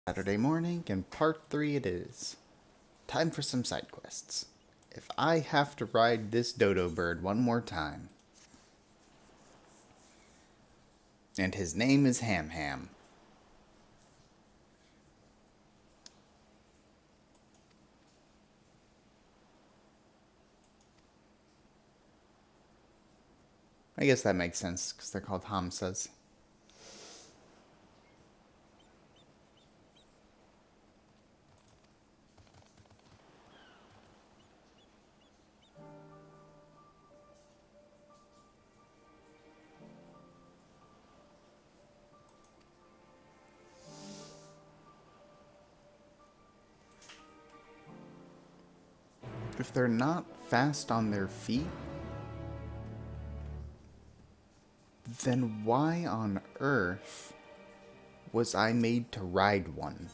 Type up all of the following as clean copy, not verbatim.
Saturday morning, and part 3 it is. Time for some side quests. If I have to ride this dodo bird one more time. And his name is Ham Ham. I guess that makes sense, because they're called Hamsas. If they're not fast on their feet, then why on earth was I made to ride one?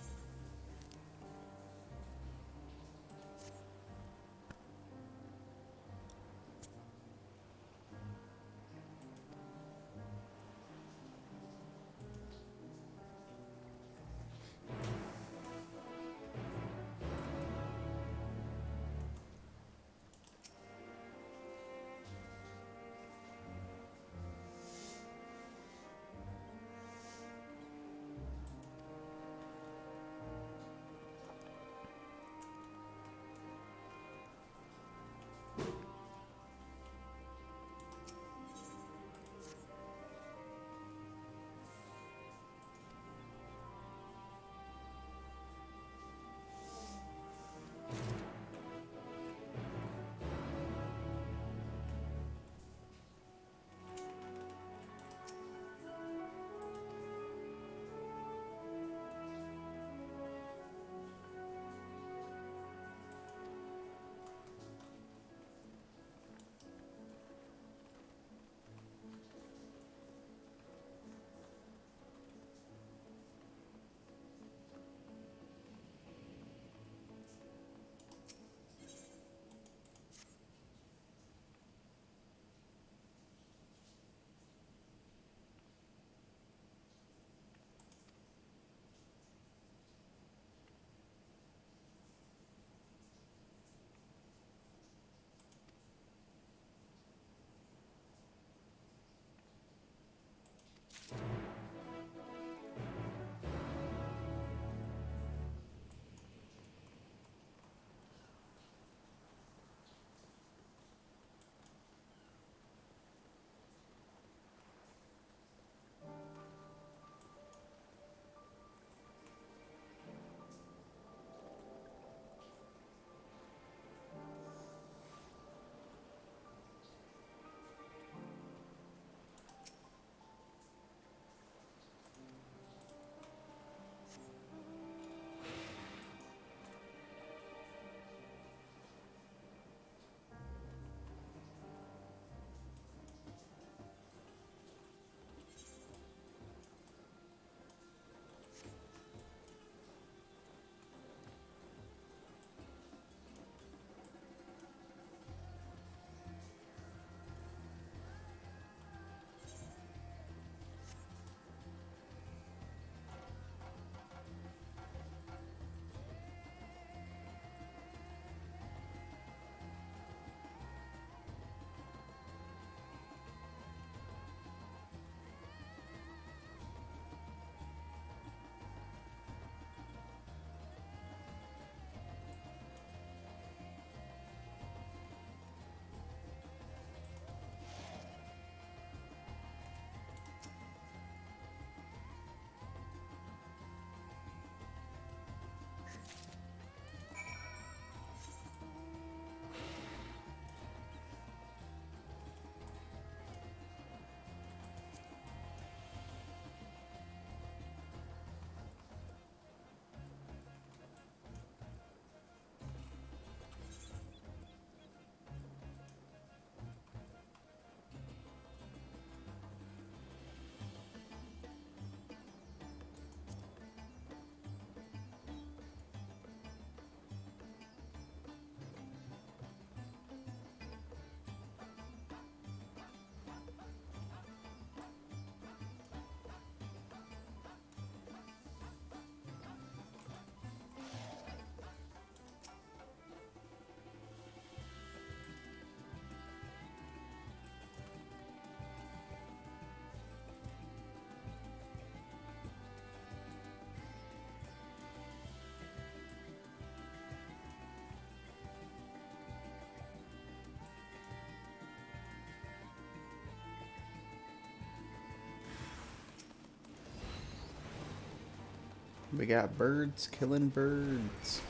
We got birds killing birds.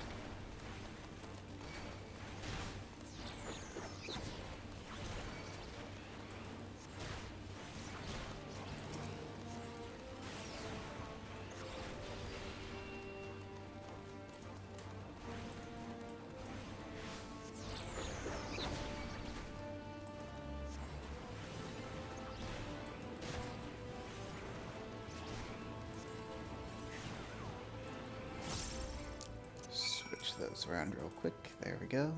Switch those around real quick. There we go.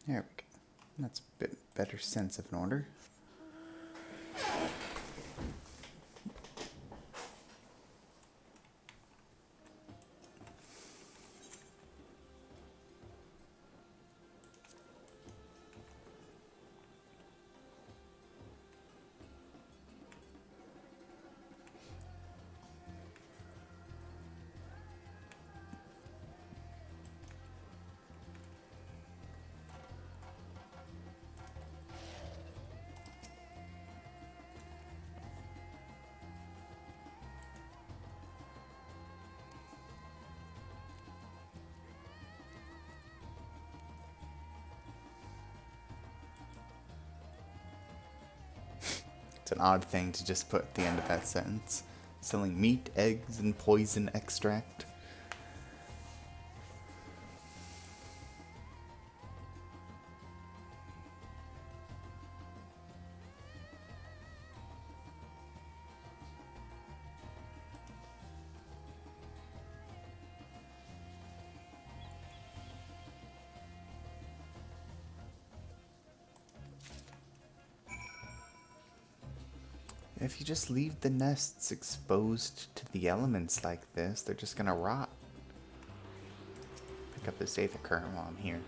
There we go. That's a bit better sense of an order. It's an odd thing to just put at the end of that sentence. Selling meat, eggs, and poison extract. If you just leave the nests exposed to the elements like this, they're just gonna rot. Pick up this Aether Current while I'm here.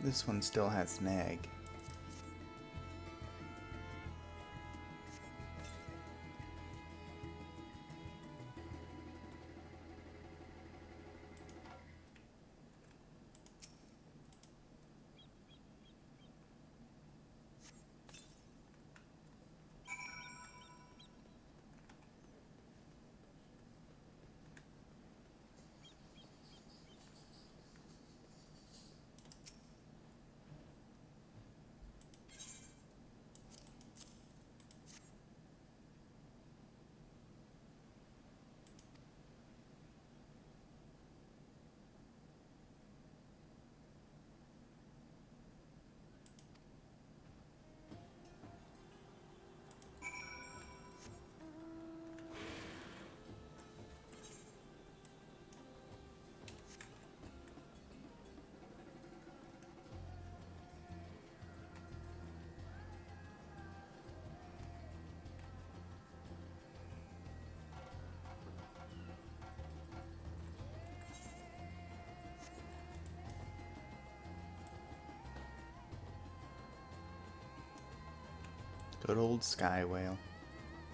This one still has an egg. Good old sky whale.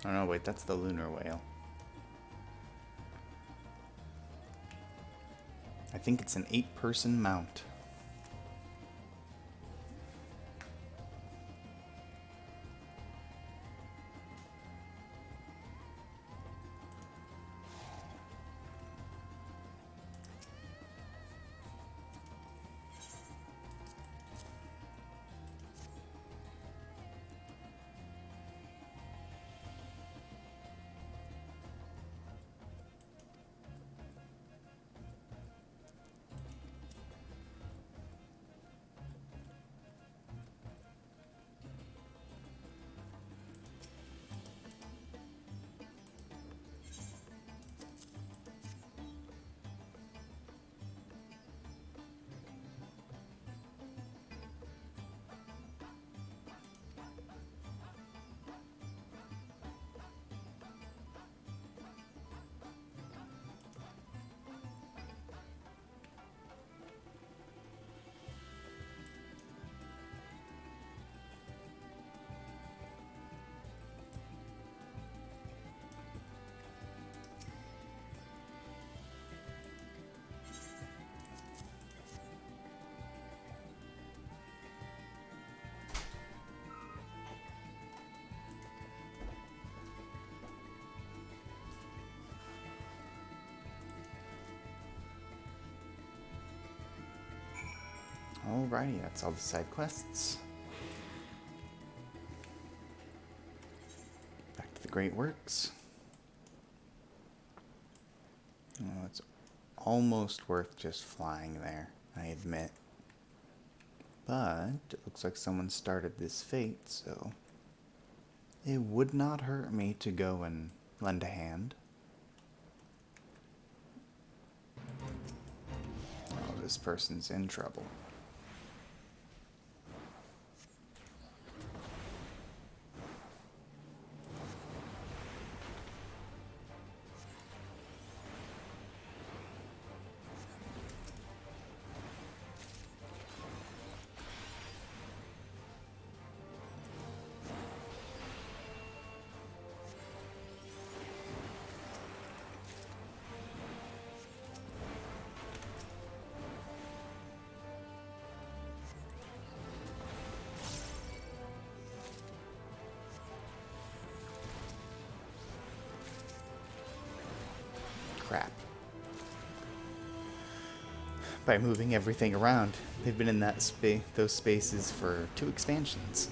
Oh no, wait, that's the lunar whale. I think it's an 8-person mount. Alrighty, that's all the side quests. Back to the Great Works. Oh, it's almost worth just flying there, I admit. But it looks like someone started this fate, so it would not hurt me to go and lend a hand. Oh, this person's in trouble. Crap. By moving everything around, they've been in those spaces for 2 expansions.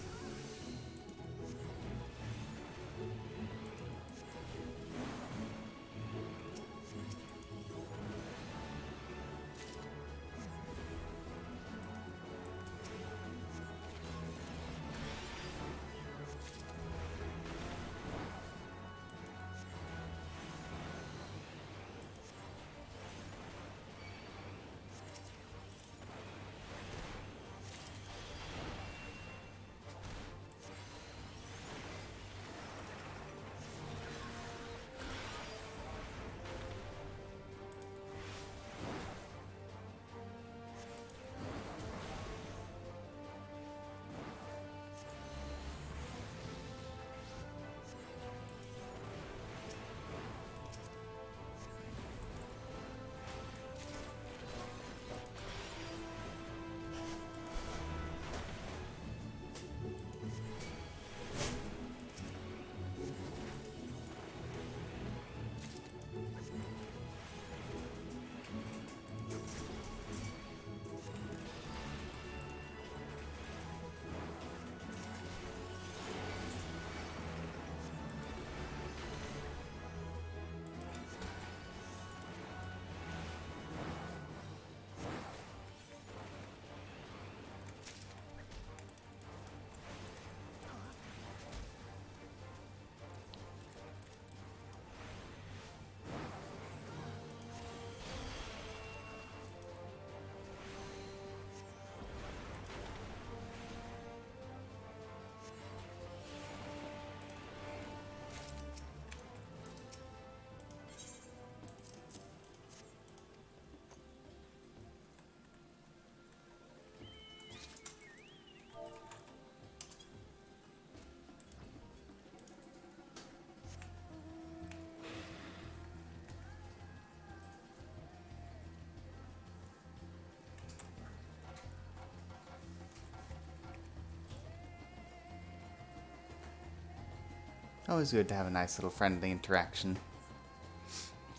Always good to have a nice little friendly interaction.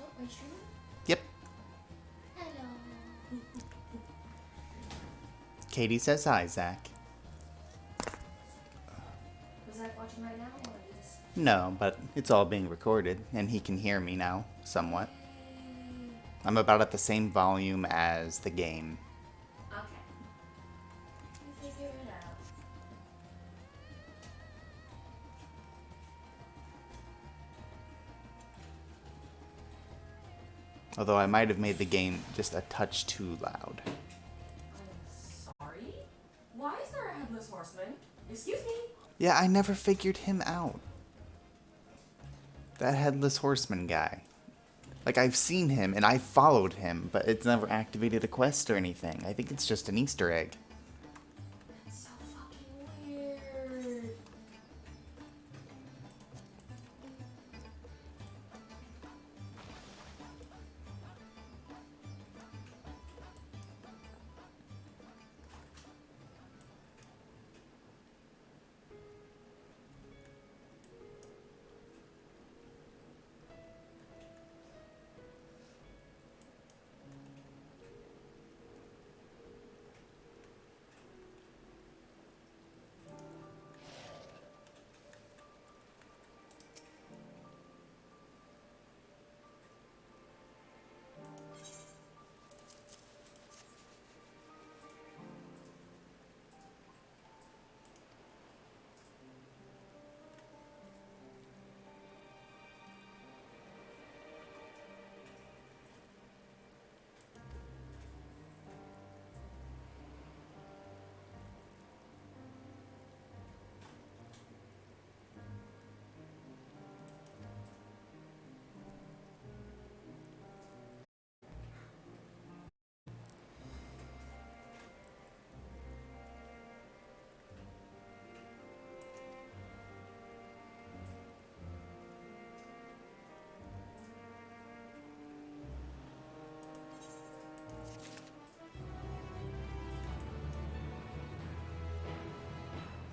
Oh, are you streaming? Yep. Hello. Katie says hi, Zach. Was Zach watching right now, or is? No, but it's all being recorded, and he can hear me now, somewhat. Yay. I'm about at the same volume as the game. Okay. You figure it out. Although I might have made the game just a touch too loud. I'm sorry? Why is there a headless horseman? Excuse me? Yeah, I never figured him out. That headless horseman guy. Like, I've seen him and I followed him, but it's never activated a quest or anything. I think it's just an Easter egg. That's so fucking weird.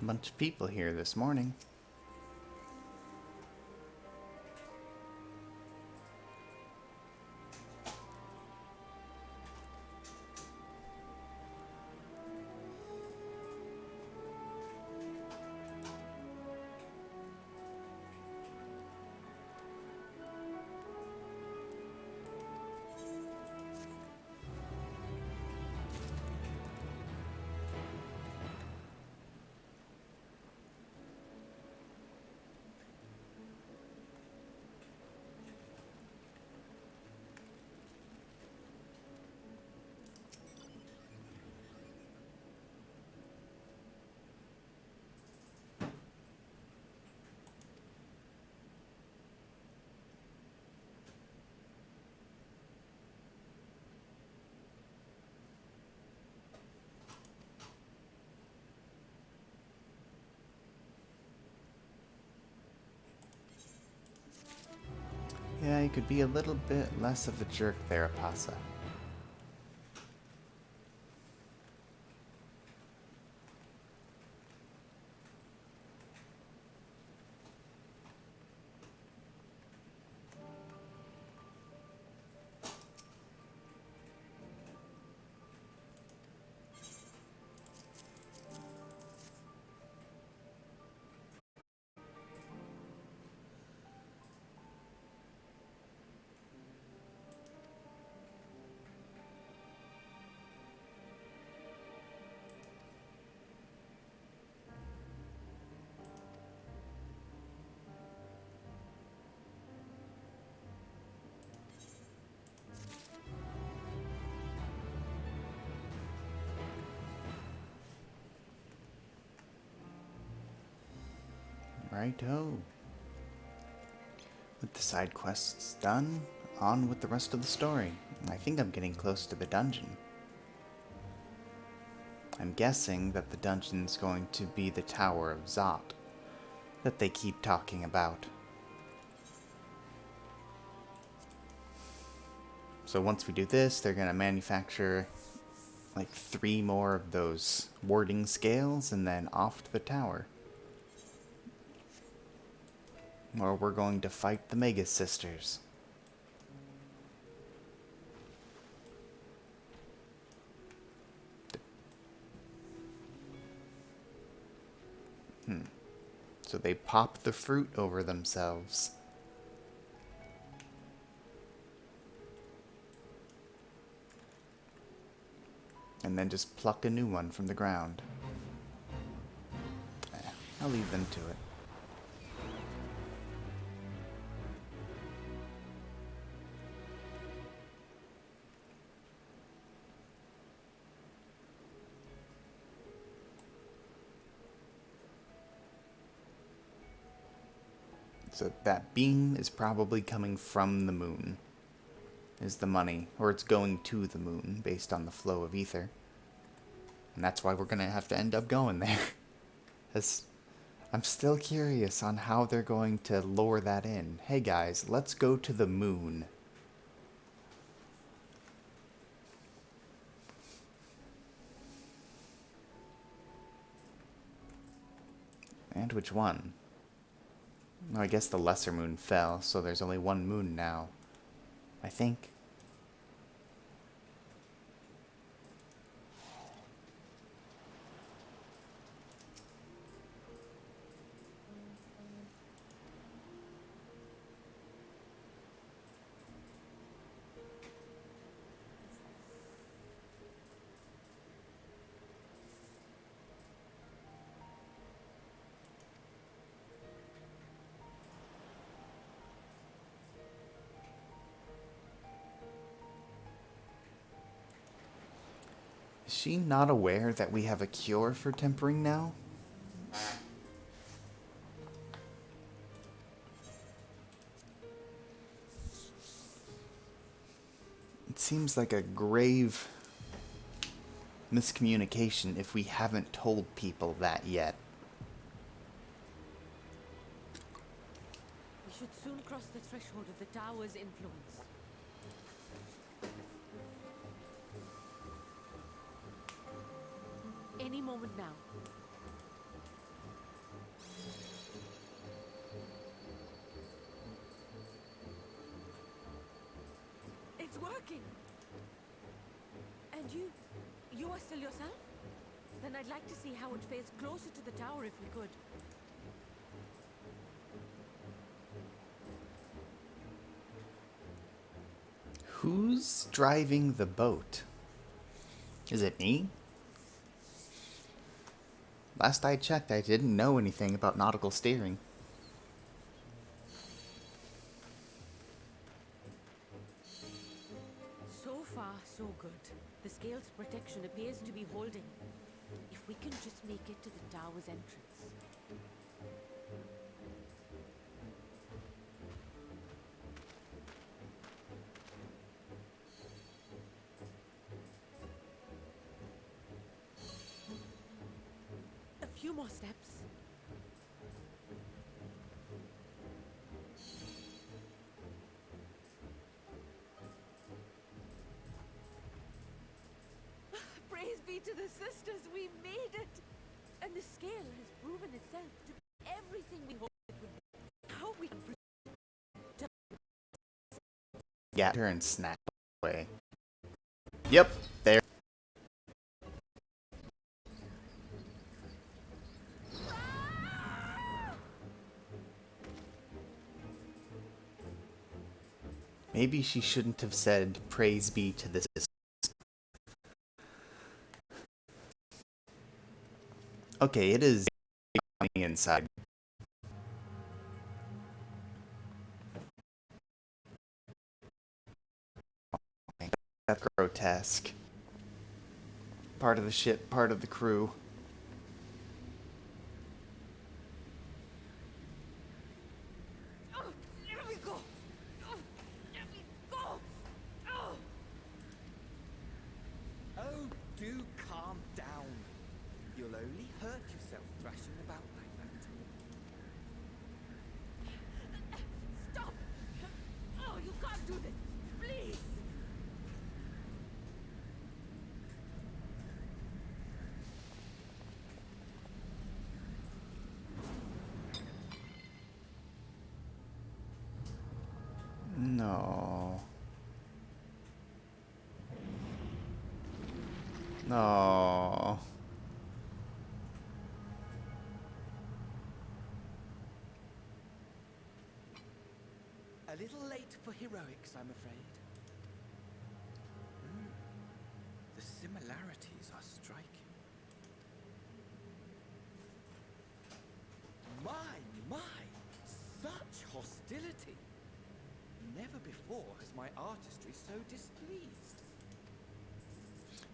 A bunch of people here this morning. Yeah, you could be a little bit less of a jerk there, Apasa. Righto. With the side quests done, on with the rest of the story. I think I'm getting close to the dungeon. I'm guessing that the dungeon's going to be the Tower of Zot that they keep talking about. So once we do this, they're going to manufacture like 3 more of those warding scales and then off to the tower. Or we're going to fight the Mega Sisters. So they pop the fruit over themselves. And then just pluck a new one from the ground. I'll leave them to it. So that beam is probably coming from the moon, is the money. Or it's going to the moon, based on the flow of ether. And that's why we're going to have to end up going there. I'm still curious on how they're going to lure that in. Hey guys, let's go to the moon. And which one? Oh, I guess the lesser moon fell, so there's only one moon now. I think. Is she not aware that we have a cure for tempering now? It seems like a grave miscommunication if we haven't told people that yet. We should soon cross the threshold of the tower's influence. Any moment now. It's working! And you are still yourself? Then I'd like to see how it fares closer to the tower if we could. Who's driving the boat? Is it me? Last I checked, I didn't know anything about nautical steering. So far, so good. The scale's protection appears to be holding. If we can just make it to the tower's entrance. A few more steps. Praise be to the sisters, we made it! And the scale has proven itself to be everything we hoped it would be. How we can Get her and snap away. Yep, there. Maybe she shouldn't have said, praise be to the sisters. Okay, it is on the inside. That's grotesque. Part of the ship, part of the crew. Let me go! Let me go! Oh, do calm down. You'll only hurt yourself thrashing about like that. Stop! Oh, you can't do this! Please! No. No. A little late for heroics, I'm afraid. The similarities are striking. My! Such hostility! Never before has my artistry so displeased.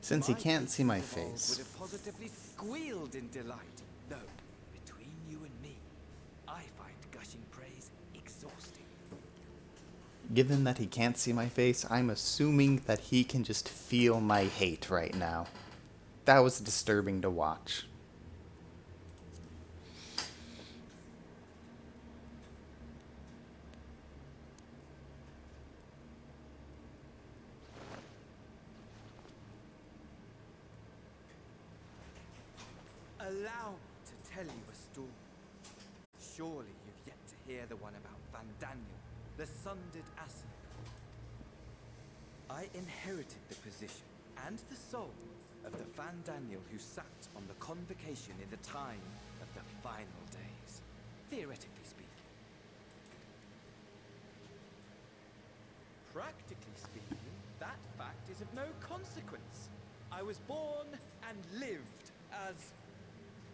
Since he can't see my face. Would have positively squealed in delight. Though, between you and me, I find gushing praise exhausting. Given that he can't see my face, I'm assuming that he can just feel my hate right now. That was disturbing to watch. Allow me to tell you a story. Surely you've yet to hear the one about Van Daniel, the sundered Assi. I inherited the position and the soul of the Van Daniel who sat on the convocation in the time of the final days, theoretically speaking. Practically speaking, that fact is of no consequence. I was born and lived as,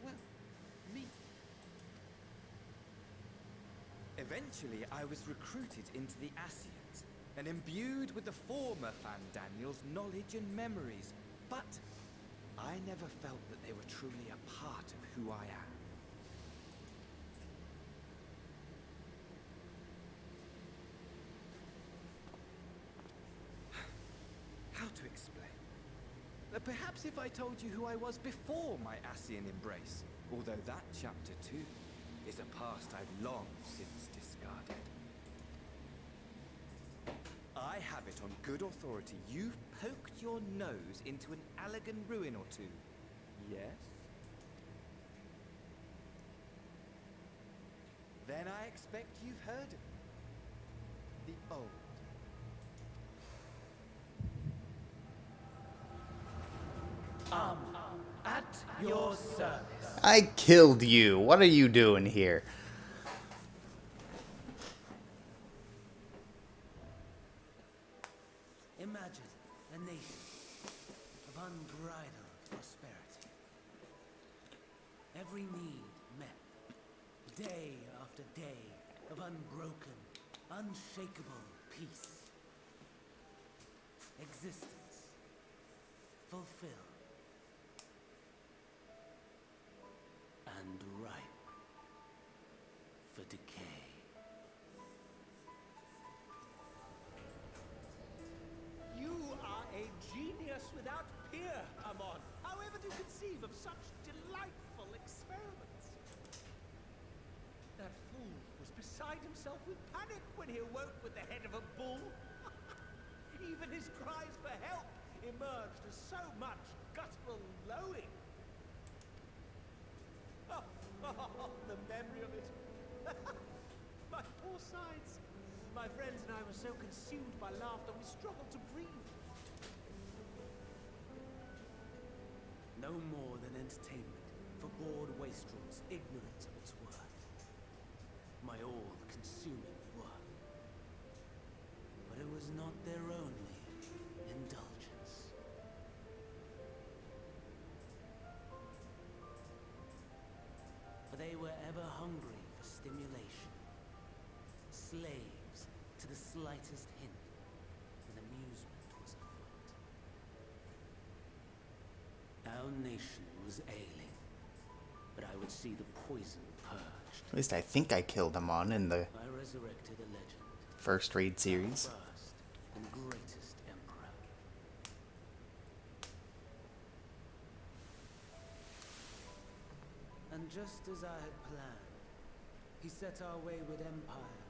well, me. Eventually, I was recruited into the Asians and imbued with the former Van Daniel's knowledge and memories, but I never felt that they were truly a part of who I am. How to explain? Perhaps if I told you who I was before my Asian embrace, although that chapter too is a past I've long since discarded. I have it on good authority you've poked your nose into an Allegan ruin or two. Yes? Then I expect you've heard of it. The old. At your service. I killed you. What are you doing here? Imagine a nation of unbridled prosperity. Every need met, day after day of unbroken, unshakable peace. Existence fulfilled and ripe for decay. You are a genius without peer, Amon. However do you conceive of such delightful experiments? That fool was beside himself with panic when he awoke with the head of a bull. Even his cries for help emerged as so much guttural lowing. Oh, the memory of it. My poor sides. My friends and I were so consumed by laughter we struggled to breathe. No more than entertainment for bored wastrels ignorant of its worth. My all-consuming work. But it was not their only indulgence. For they were ever hungry for stimulation, slaves to the slightest hint when amusement was afoot. Our nation was ailing, but I would see the poison purged. At least I think I killed him on in the I resurrected a legend. first raid series. First and greatest emperor. And just as I had planned, he set our wayward empire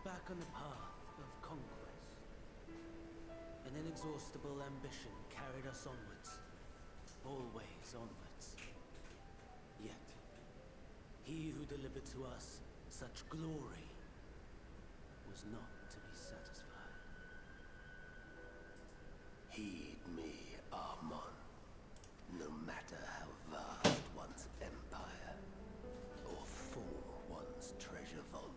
back on the path of conquest. An inexhaustible ambition carried us onwards, always onwards. Yet, he who delivered to us such glory was not to be satisfied. Heed me, Armon. No matter how vast one's empire, or full one's treasure vault,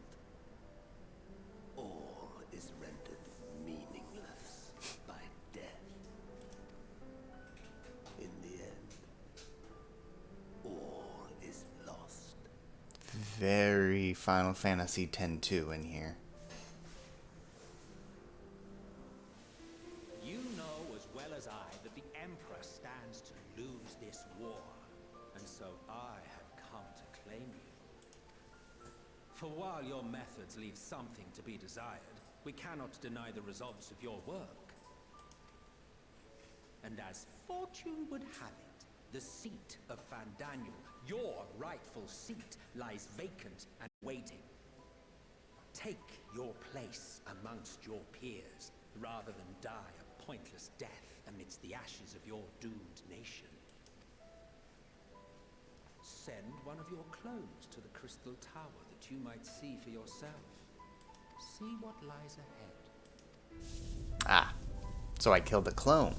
all is rendered meaningless by death. In the end, all is lost. Very Final Fantasy X-2 in here. You know as well as I that the Emperor stands to lose this war, and so I have come to claim you. For while your methods leave something to be desired, we cannot deny the results of your work. And as fortune would have it, the seat of Fandaniel, your rightful seat, lies vacant and waiting. Take your place amongst your peers, rather than die a pointless death amidst the ashes of your doomed nation. Send one of your clones to the Crystal Tower that you might see for yourself. See what lies ahead. Ah, so I killed a clone.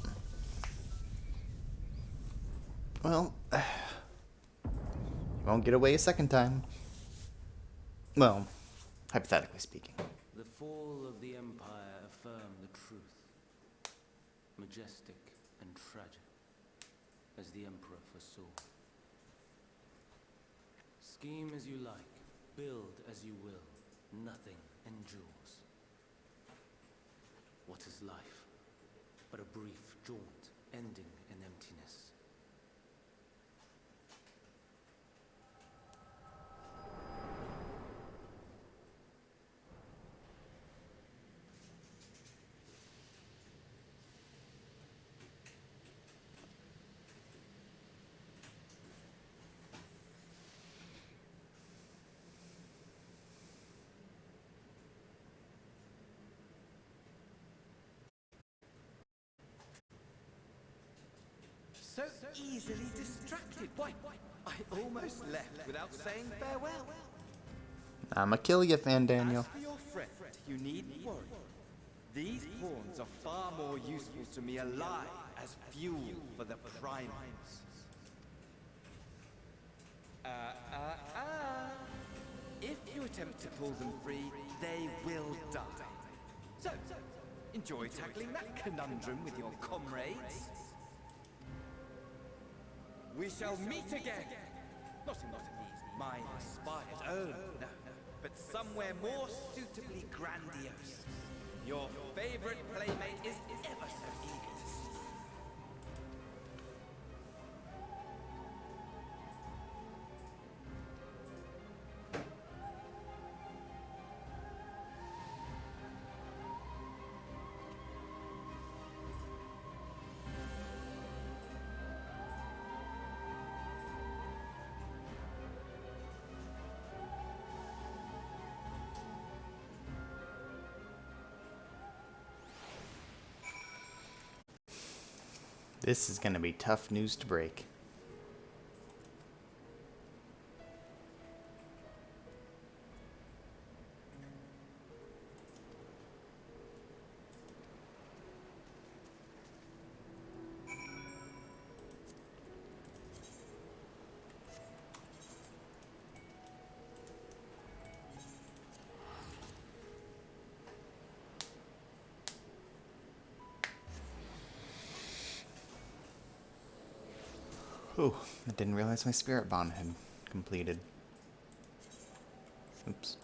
Well, you won't get away a second time. Well, hypothetically speaking. The fall of the Empire affirmed the truth. Majestic and tragic, as the Emperor foresaw. Scheme as you like, build as you will, nothing endures. What is life but a brief jaunt ending in emptiness? So easily distracted. Why, I almost left without saying farewell. I'ma kill you, Fandaniel. As for your friend, you needn't worry. These pawns are far more useful to me alive as fuel for the primates. If you attempt to pull them free, they will die. So, enjoy tackling that conundrum with your comrades. We shall meet again. Not in one of these minor spires, oh no, but somewhere more suitably grandiose. Your favorite playmate is ever so eager to see. This is gonna be tough news to break. Oh, I didn't realize my spirit bond had completed. Oops.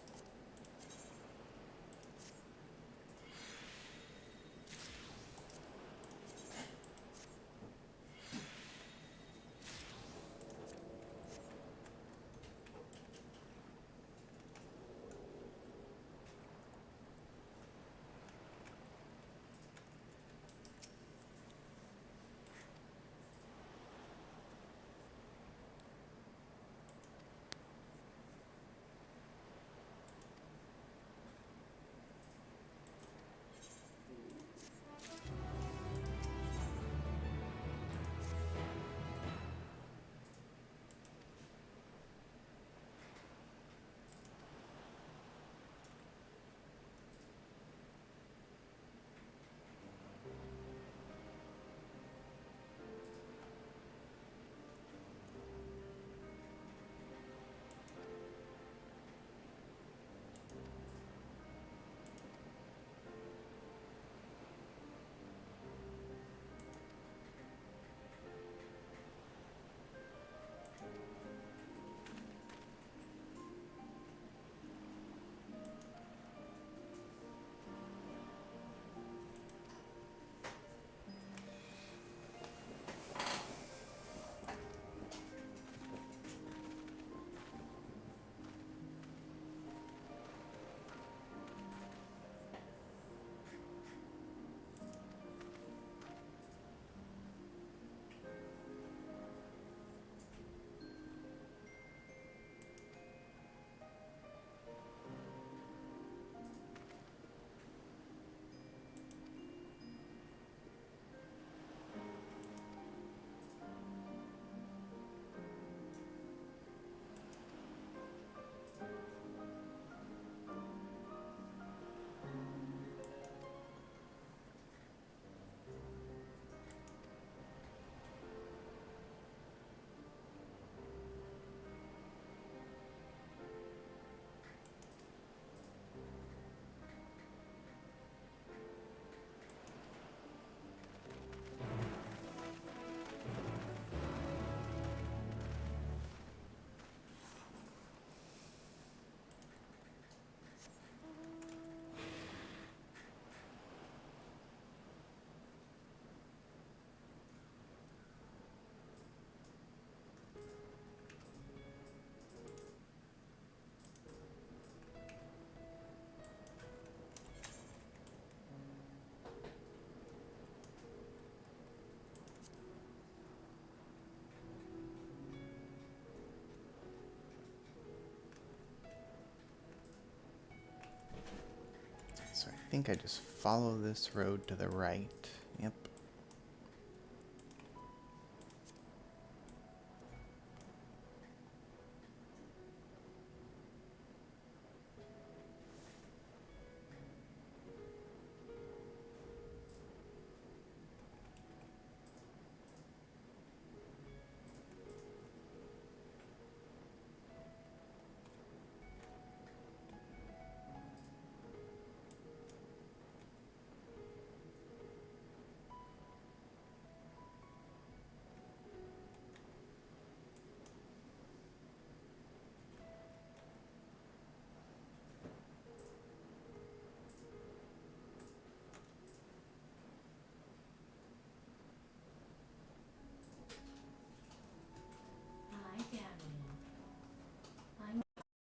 think I just follow this road to the right. Yep. Hi, Danny. I'm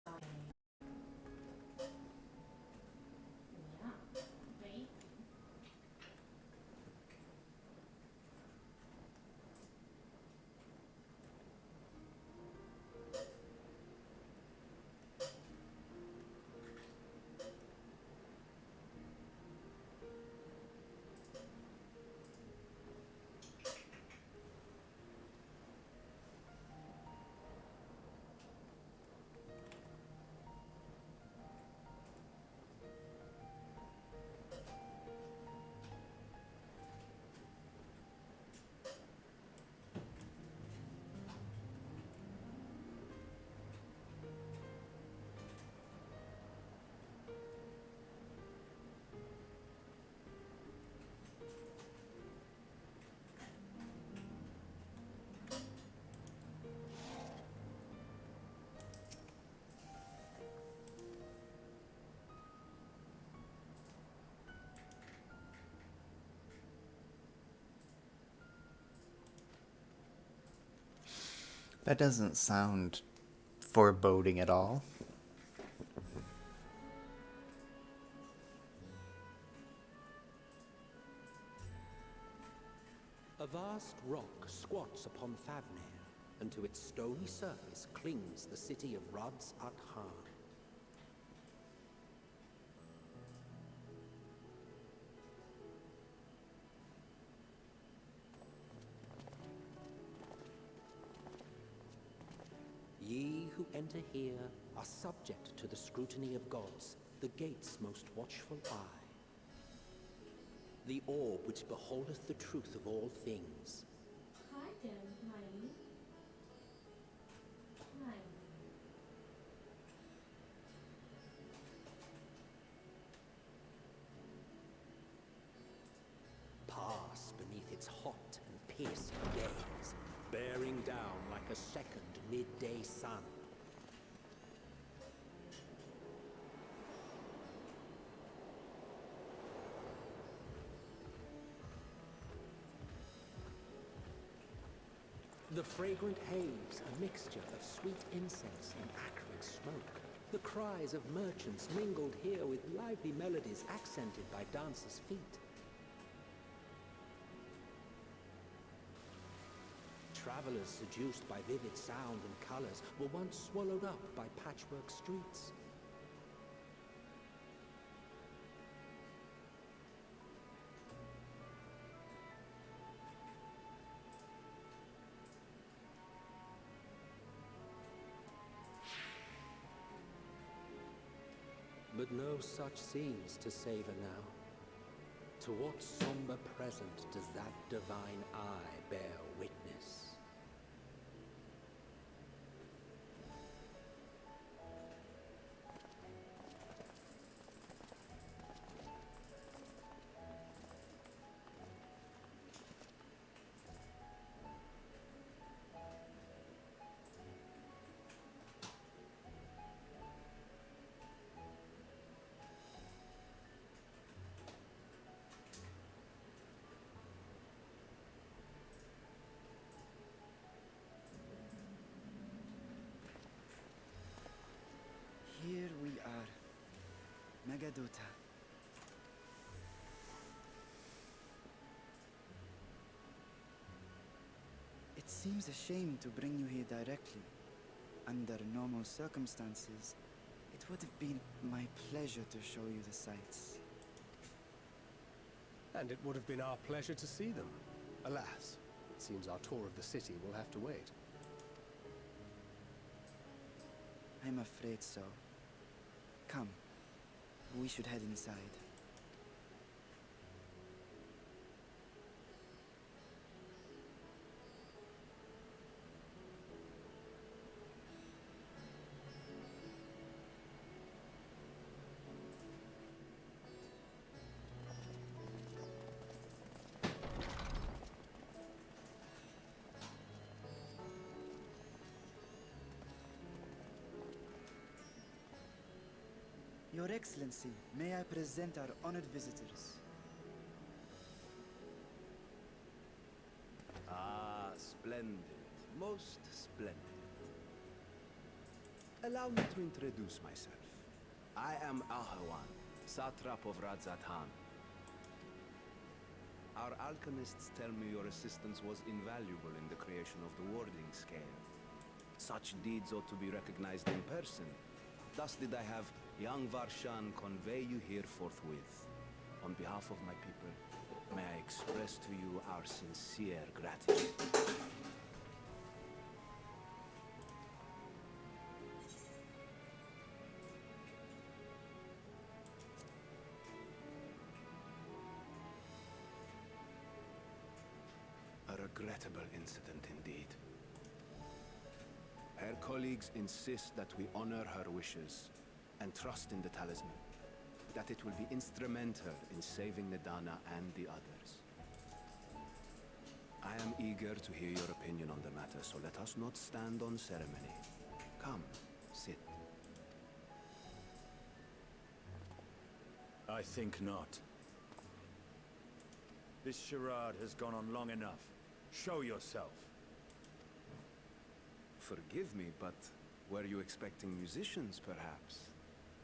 sorry. Yeah, wait. That doesn't sound foreboding at all. A vast rock squats upon Favnir, and to its stony surface clings the city of Rods at Har. Ye who enter here are subject to the scrutiny of gods, the gate's most watchful eye. The orb which beholdeth the truth of all things. Hi, Dan, Miley. Hi. Pass beneath its hot and piercing gaze, bearing down like a second midday sun. The fragrant haze, a mixture of sweet incense and acrid smoke. The cries of merchants mingled here with lively melodies accented by dancers' feet. Travelers seduced by vivid sound and colors were once swallowed up by patchwork streets. But no such scenes to savor now. To what somber present does that divine eye bear witness? Here we are, Megadota. It seems a shame to bring you here directly. Under normal circumstances, it would have been my pleasure to show you the sights. And it would have been our pleasure to see them. Alas, it seems our tour of the city will have to wait. I'm afraid so. Come, we should head inside. Your Excellency, may I present our honored visitors? Ah, splendid. Most splendid. Allow me to introduce myself. I am Ahawan, satrap of Radzat-Han. Our alchemists tell me your assistance was invaluable in the creation of the warding scale. Such deeds ought to be recognized in person. Thus did I have young Varshan convey you here forthwith. On behalf of my people, may I express to you our sincere gratitude. A regrettable incident indeed. Her colleagues insist that we honor her wishes and trust in the talisman, that it will be instrumental in saving Nidana and the others. I am eager to hear your opinion on the matter, so let us not stand on ceremony. Come, sit. I think not. This charade has gone on long enough. Show yourself. Forgive me, but were you expecting musicians, perhaps?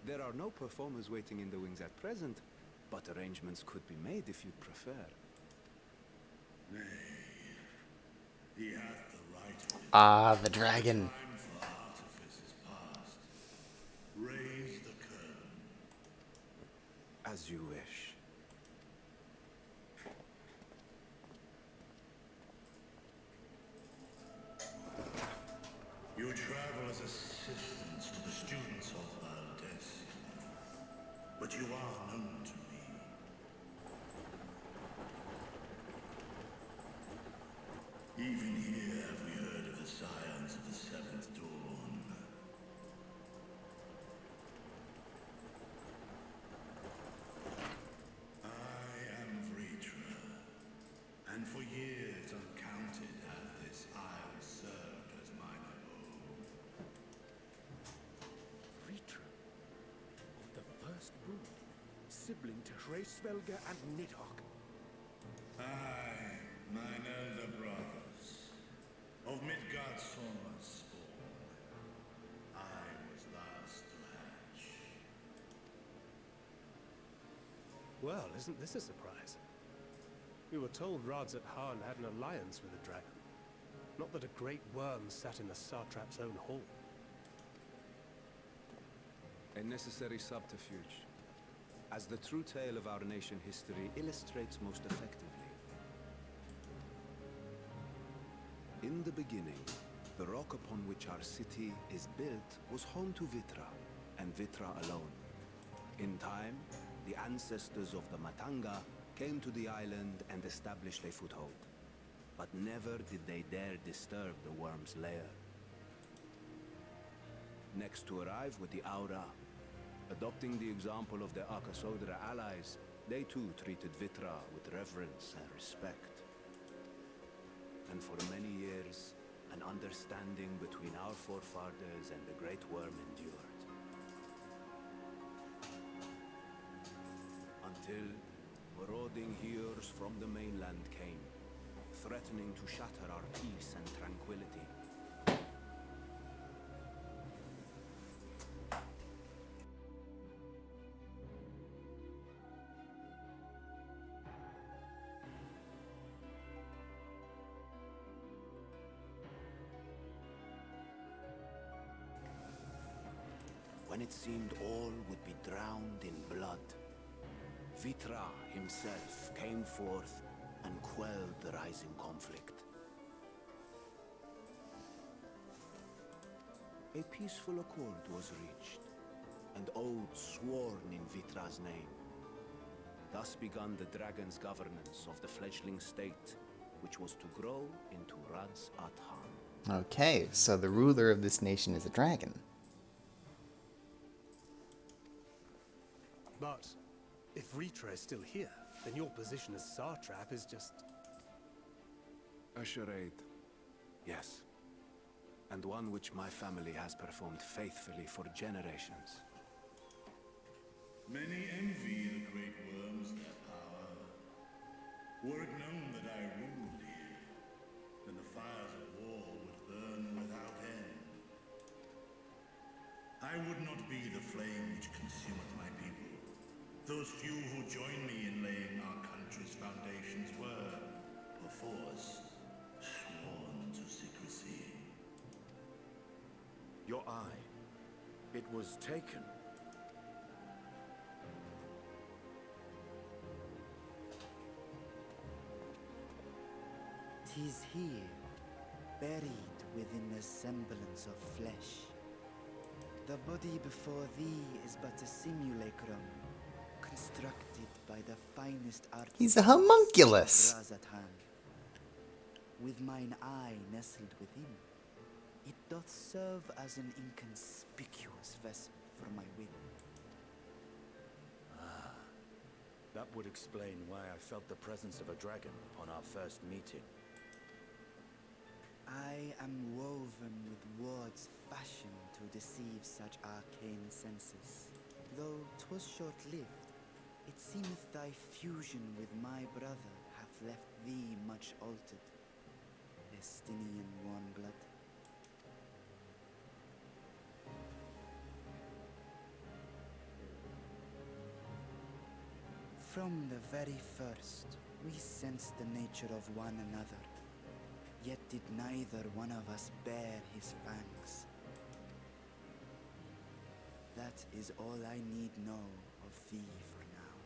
There are no performers waiting in the wings at present, but arrangements could be made if you'd prefer. Nay, he hath the right. Ah, the dragon. Time for artifice is past. Raise the curtain. As you wish. You travel as assistants to the students of Valdez, but you are known to me. Even here have we heard of the scions of the Seventh Dawn. I am Vritra, and for years uncounted hath this isle served as mine abode. Vritra, of the first brood, sibling to Hraesvelga and Nidhogg. Aye, mine elder brothers, of Midgardsormr's spawn, I was last to hatch. Well, isn't this a surprise? We were told Radzat-Han had an alliance with the dragon. Not that a great worm sat in the satrap's own hall. A necessary subterfuge, as the true tale of our nation history illustrates most effectively. In the beginning, the rock upon which our city is built was home to Vitra, and Vitra alone. In time, the ancestors of the Matanga came to the island and established a foothold. But never did they dare disturb the worm's lair. Next to arrive were the Aura. Adopting the example of their Akasodra allies, they too treated Vitra with reverence and respect. And for many years, an understanding between our forefathers and the Great Worm endured. Until marauding heroes from the mainland came, threatening to shatter our peace and tranquility. When it seemed all would be drowned in blood, Vitra himself came forth and quelled the rising conflict. A peaceful accord was reached, and oaths sworn in Vitra's name. Thus began the dragon's governance of the fledgling state, which was to grow into Radz at Han. Okay, so the ruler of this nation is a dragon. But if Ritra is still here, then your position as Satrap is just... A charade, yes. And one which my family has performed faithfully for generations. Many envy the great worms their power. Were it known that I ruled here, then the fires of war would burn without end. I would not be the flame which consumeth my people. Those few who join me in laying our country's foundations were, perforce, sworn to secrecy. Your eye. It was taken. Tis here, buried within a semblance of flesh. The body before thee is but a simulacrum, constructed by the finest art. He's a homunculus. With mine eye nestled within, it doth serve as an inconspicuous vessel for my will. That would explain why I felt the presence of a dragon upon our first meeting. I am woven with words fashioned to deceive such arcane senses. Though 'twas short-lived, it seemeth thy fusion with my brother hath left thee much altered. Estinian warm-blood. From the very first, we sensed the nature of one another. Yet did neither one of us bear his fangs. That is all I need know of thee for now.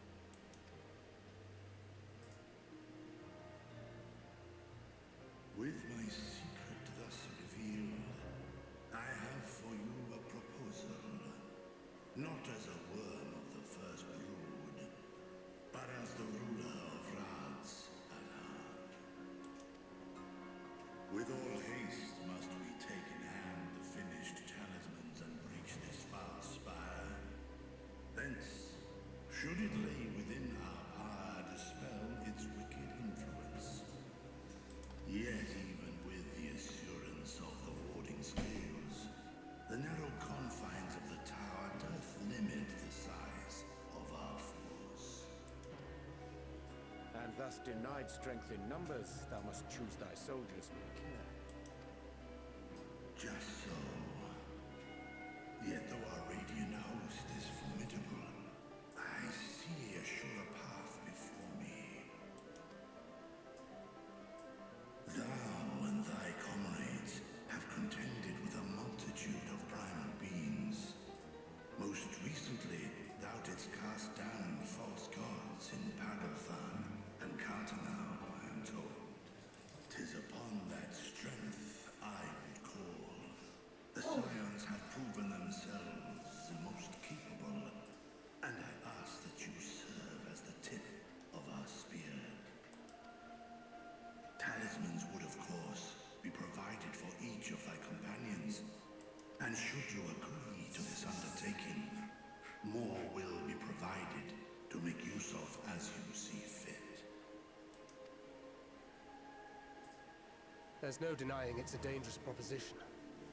With my secret thus revealed, I have for you a proposal. Not as a worm of the first brood, but as the ruler of Radz at Han. With all haste must we take in hand the finished talismans and breach this foul spire. Thence, should it lay within our power, dispel its wicked influence. Yet even with the assurance of the warding scales, the narrow confines of the tower doth limit the size of our force. And thus denied strength in numbers, thou must choose thy soldiers with care. Just so. Yet though our radiant host is formidable, I see a surer path before me. Thou and thy comrades have contended with a multitude of primal beings. Most recently, thou didst cast down false gods in Padalthan and Cartanau, I am told. 'Tis upon that strength I would call. The Scions have proven themselves the most capable, and I ask that you serve as the tip of our spear. Talismans would, of course, be provided for each of thy companions, and should you agree to this undertaking, more will be provided to make use of as you see fit. There's no denying it's a dangerous proposition,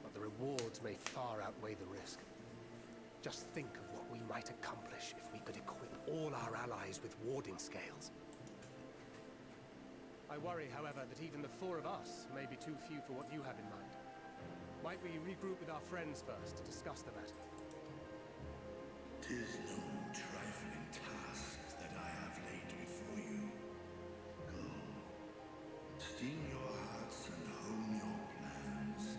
but the rewards may far outweigh the risk. Just think of what we might accomplish if we could equip all our allies with warding scales. I worry, however, that even the four of us may be too few for what you have in mind. Might we regroup with our friends first to discuss the matter? 'Tis no trifling task that I have laid before you. Go, steel your hearts and hone your plans.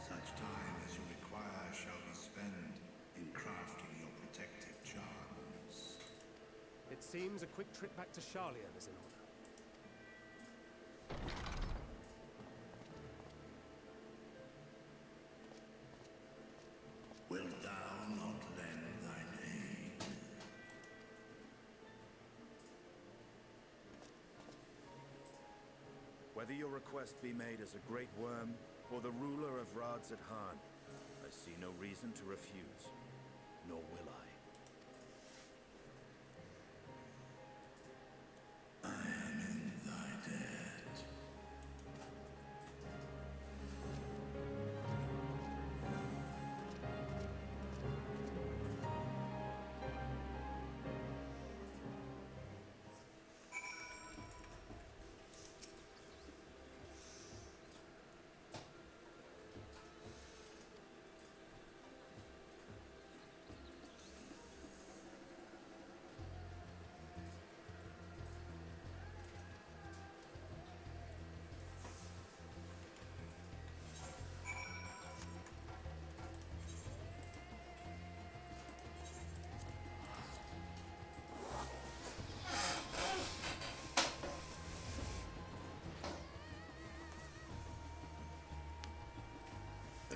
Such time as you require shall be spent in crafting your protective charms. It's seems a quick trip back to Charlian is in order. Wilt thou not lend thine aid? Whether your request be made as a great worm or the ruler of Radzat Han, I see no reason to refuse, nor will I. I am in thy debt.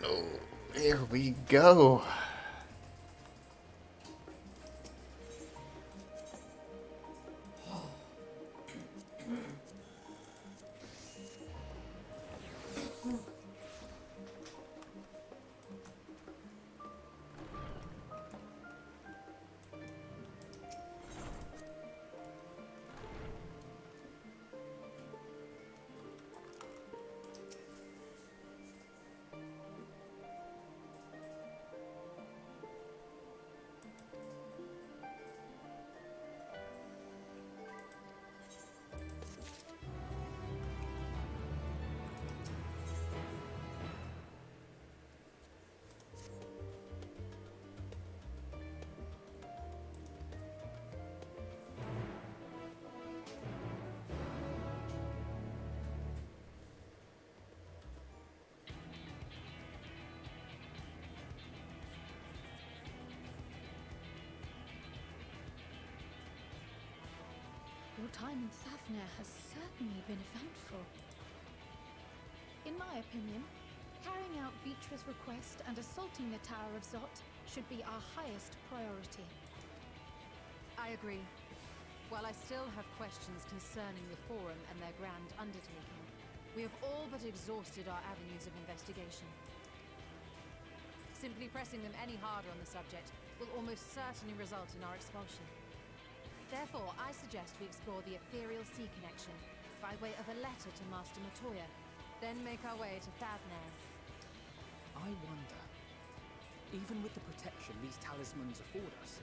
Oh, here we go. Your time in Thafnir has certainly been eventful. In my opinion, carrying out Vitra's request and assaulting the Tower of Zot should be our highest priority. I agree. While I still have questions concerning the Forum and their grand undertaking, we have all but exhausted our avenues of investigation. Simply pressing them any harder on the subject will almost certainly result in our expulsion. Therefore, I suggest we explore the ethereal sea connection by way of a letter to Master Matoya, then make our way to Thafnir. I wonder, even with the protection these talismans afford us,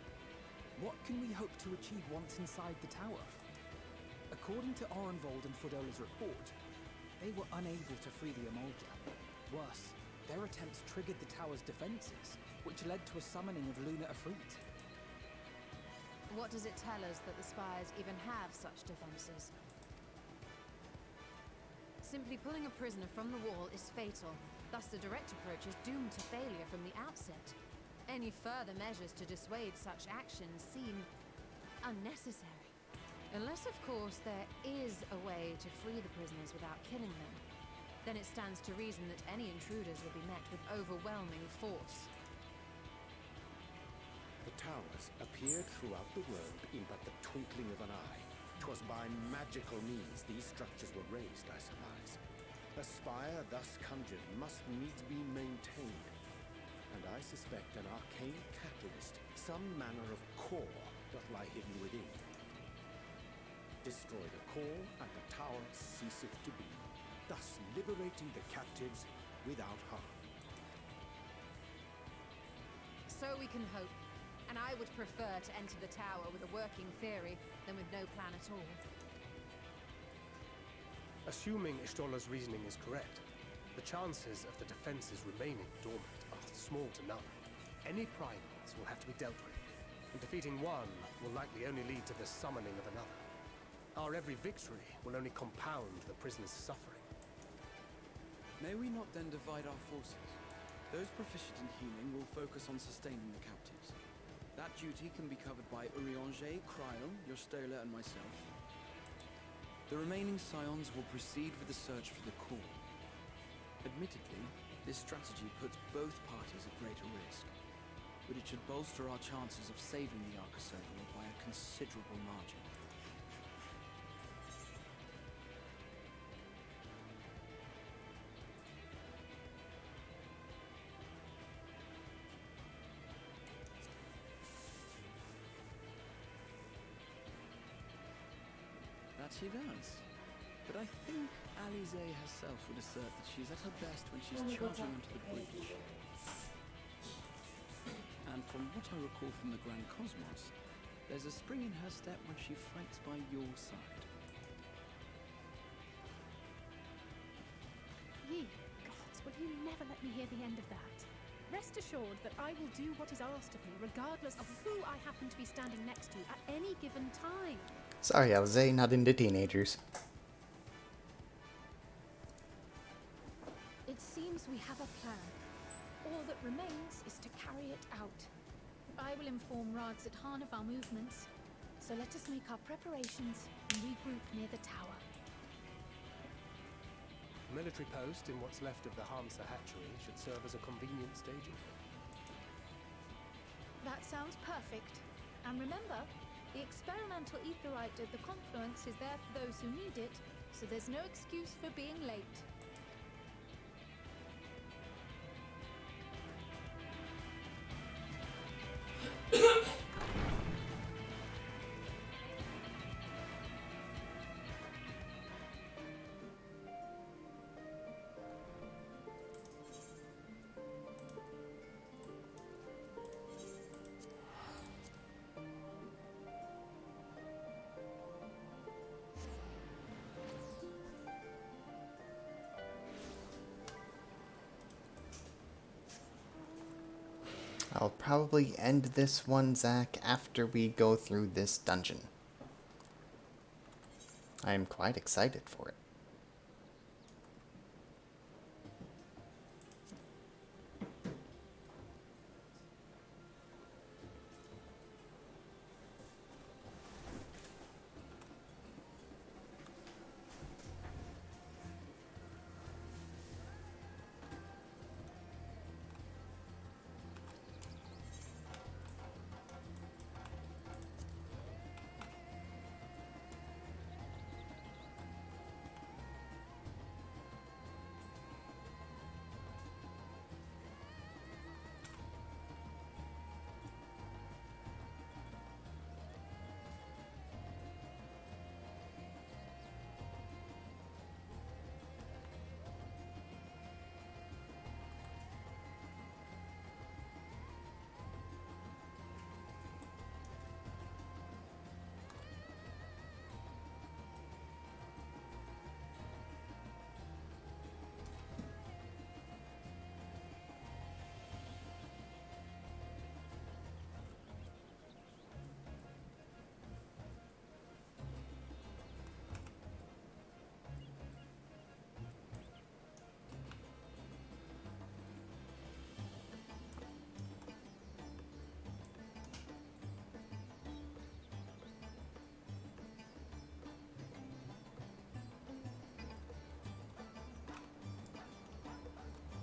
what can we hope to achieve once inside the tower? According to Orenvold and Frodola's report, they were unable to free the Emolja. Worse, their attempts triggered the tower's defenses, which led to a summoning of Luna Afrit. What does it tell us that the Spires even have such defenses? Simply pulling a prisoner from the wall is fatal, thus the direct approach is doomed to failure from the outset. Any further measures to dissuade such actions seem unnecessary. Unless, of course, there is a way to free the prisoners without killing them. Then it stands to reason that any intruders will be met with overwhelming force. The towers appeared throughout the world in but the twinkling of an eye. 'Twas by magical means these structures were raised, I surmise. A spire thus conjured must needs be maintained, and I suspect an arcane catalyst, some manner of core, doth lie hidden within. Destroy the core, and the tower ceaseth to be, thus liberating the captives without harm. So we can hope. And I would prefer to enter the tower with a working theory than with no plan at all. Assuming Ishtola's reasoning is correct, the chances of the defenses remaining dormant are small to none. Any primals will have to be dealt with, and defeating one will likely only lead to the summoning of another. Our every victory will only compound the prisoner's suffering. May we not then divide our forces? Those proficient in healing will focus on sustaining the captives. That duty can be covered by Urianger, Cryon, Yostola, and myself. The remaining scions will proceed with the search for the core. Admittedly, this strategy puts both parties at greater risk, but it should bolster our chances of saving the Arca Circle by a considerable margin. That she does. But I think Alize herself would assert that she's at her best when she's charging onto the bridge. And from what I recall from the Grand Cosmos, there's a spring in her step when she fights by your side. Ye gods, will you never let me hear the end of that? Rest assured that I will do what is asked of me, regardless of who I happen to be standing next to at any given time. Sorry, Alize, not into teenagers. It seems we have a plan. All that remains is to carry it out. I will inform Rads at Han of our movements, so let us make our preparations and regroup near the tower. A military post in what's left of the Hamsa hatchery should serve as a convenient staging. That sounds perfect. And remember, the experimental etherite at the confluence is there for those who need it, so there's no excuse for being late. I'll probably end this one, Zach, after we go through this dungeon. I am quite excited for it.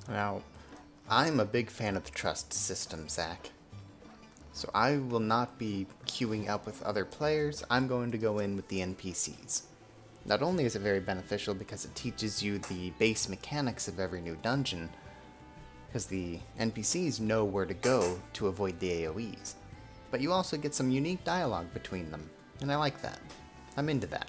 Now, I'm a big fan of the trust system, Zach. So I will not be queuing up with other players, I'm going to go in with the NPCs. Not only is it very beneficial because it teaches you the base mechanics of every new dungeon, because the NPCs know where to go to avoid the AoEs, but you also get some unique dialogue between them, and I like that. I'm into that.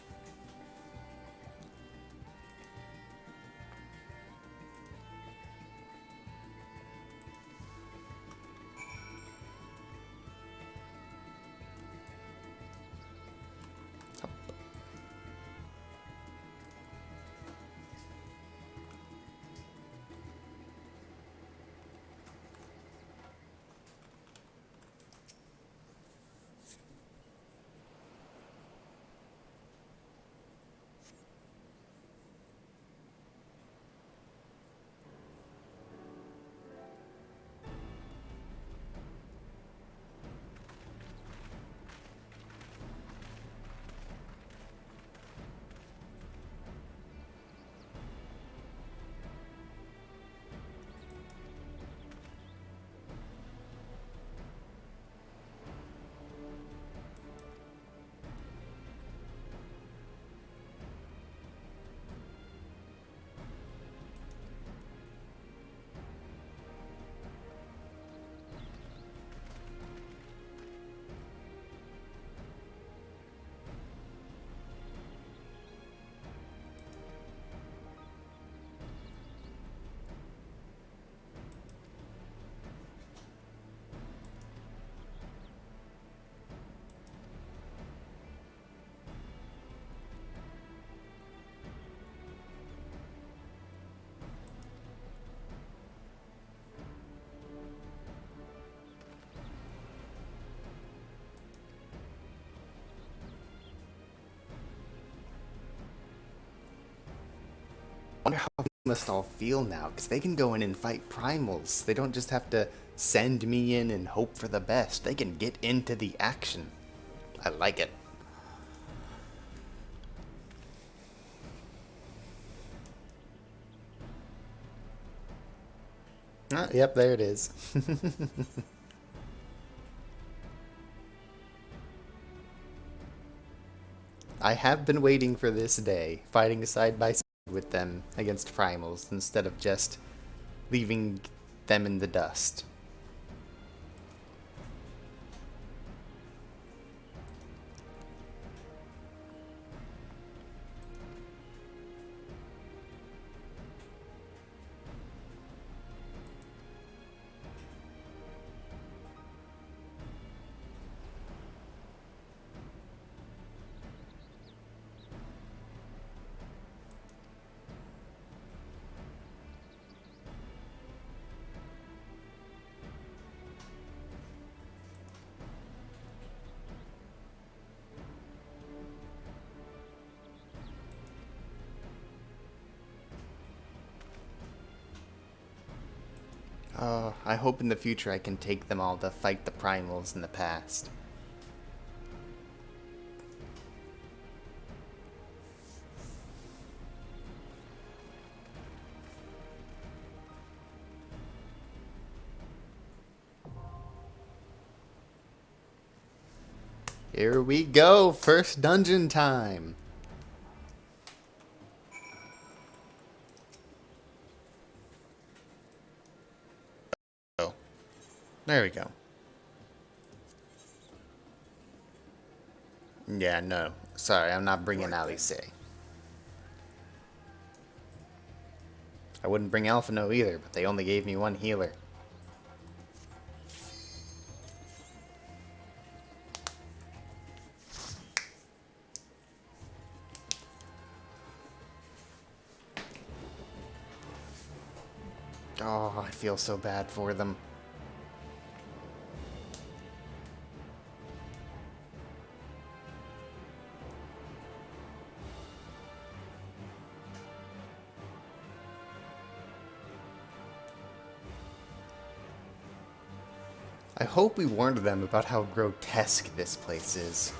must all feel now, because they can go in and fight primals. They don't just have to send me in and hope for the best. They can get into the action. I like it. Yep, there it is. I have been waiting for this day, fighting side by side with them against primals instead of just leaving them in the dust. I hope in the future I can take them all to fight the primals in the past. Here we go, first dungeon time. Oh, there we go. Yeah, no. Sorry, I'm not bringing Alice. I wouldn't bring Alphino either, but they only gave me one healer. Oh, I feel so bad for them. I hope we warned them about how grotesque this place is.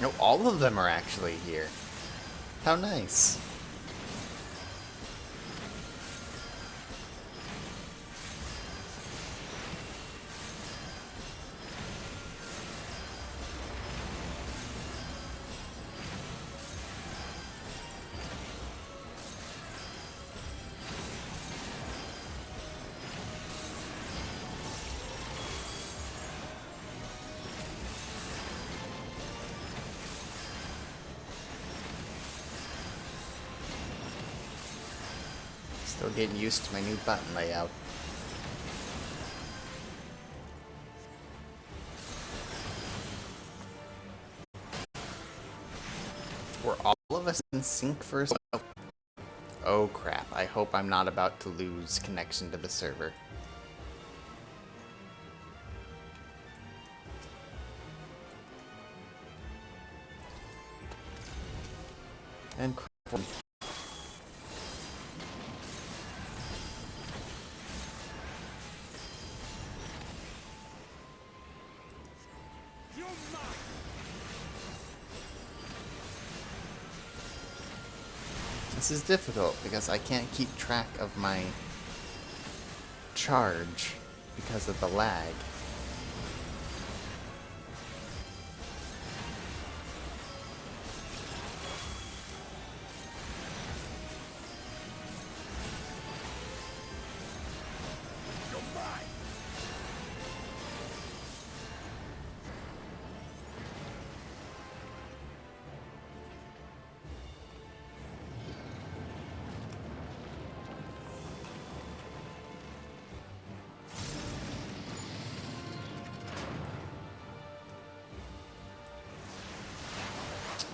No, all of them are actually here. How nice. Still getting used to my new button layout. Were all of us in sync for a second? Oh crap, I hope I'm not about to lose connection to the server. And crap. This is difficult because I can't keep track of my charge because of the lag.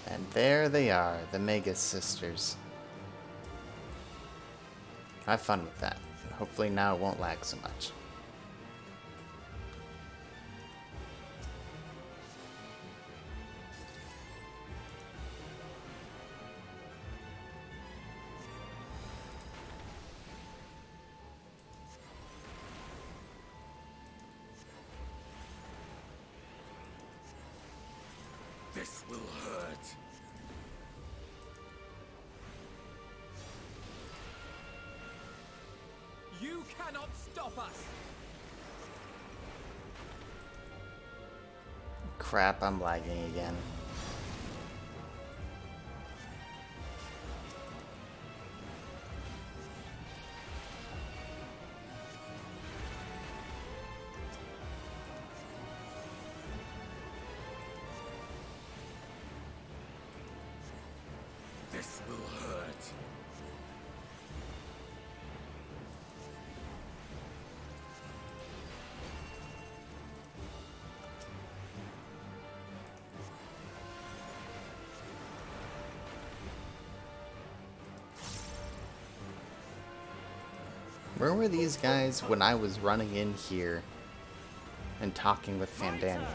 And there they are, the Megas sisters. Have fun with that. Hopefully now it won't lag so much. This will hurt. You cannot stop us! Crap, I'm lagging again. This will hurt. Where were these guys when I was running in here and talking with Fandaniel?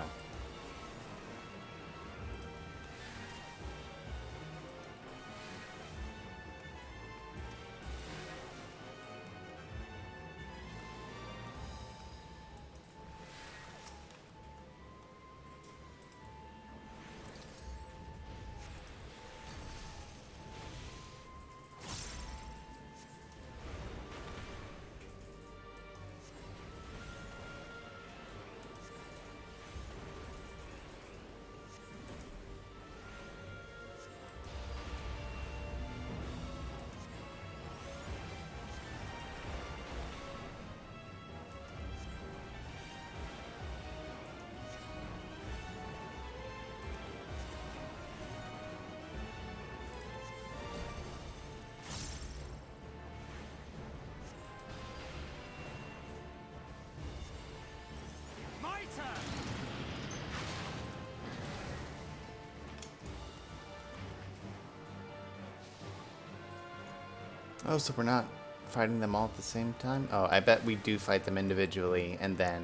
Oh, so we're not fighting them all at the same time? Oh, I bet we do fight them individually, and then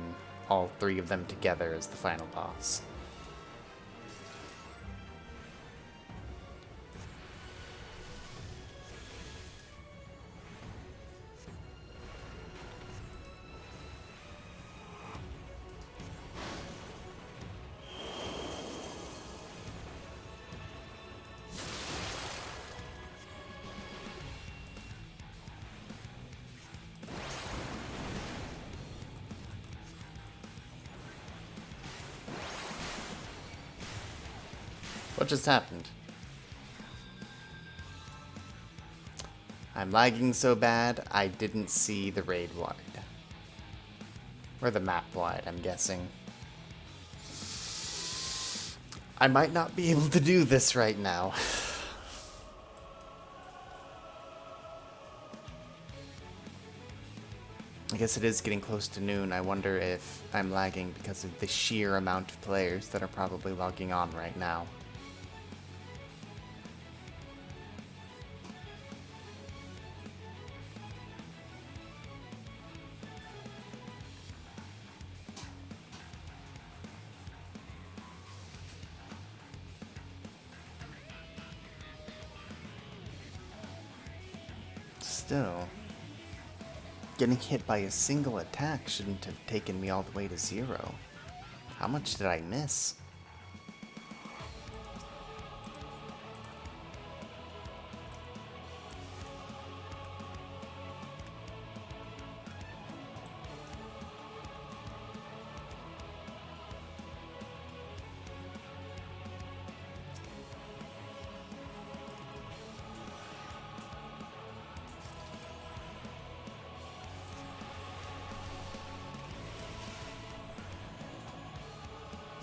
all three of them together as the final boss. What just happened? I'm lagging so bad, I didn't see the raid wide. Or the map wide, I'm guessing. I might not be able to do this right now. I guess it is getting close to noon. I wonder if I'm lagging because of the sheer amount of players that are probably logging on right now. Still, getting hit by a single attack shouldn't have taken me all the way to 0. How much did I miss?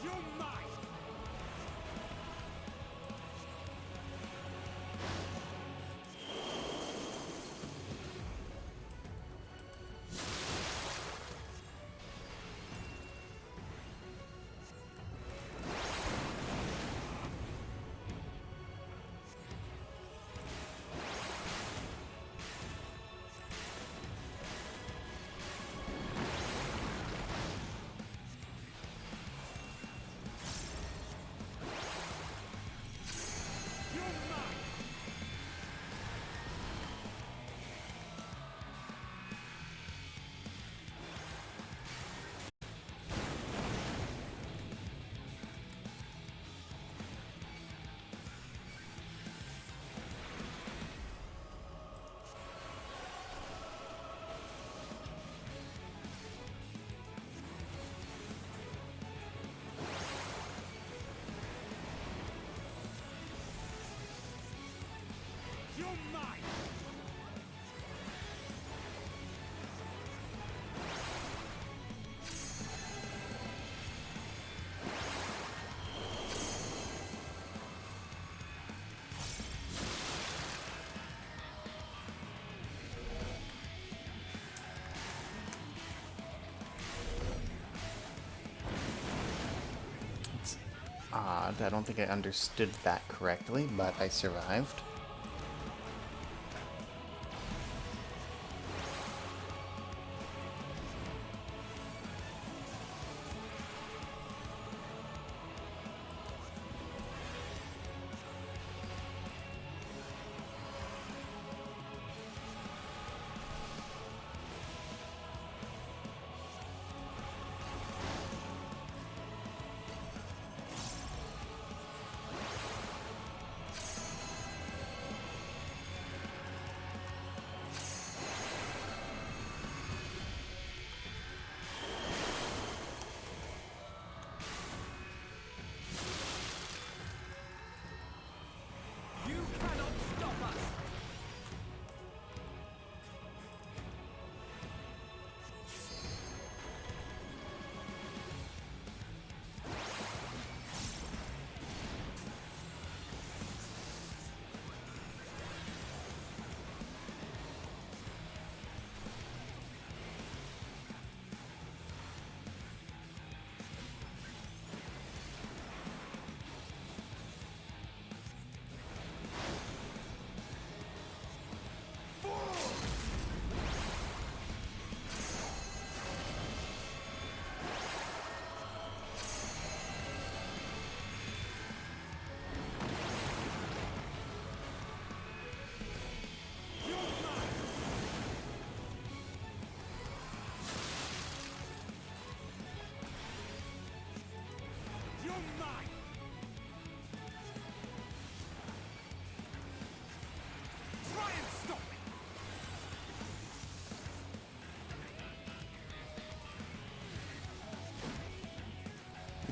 You're mine! Odd. I don't think I understood that correctly, but I survived.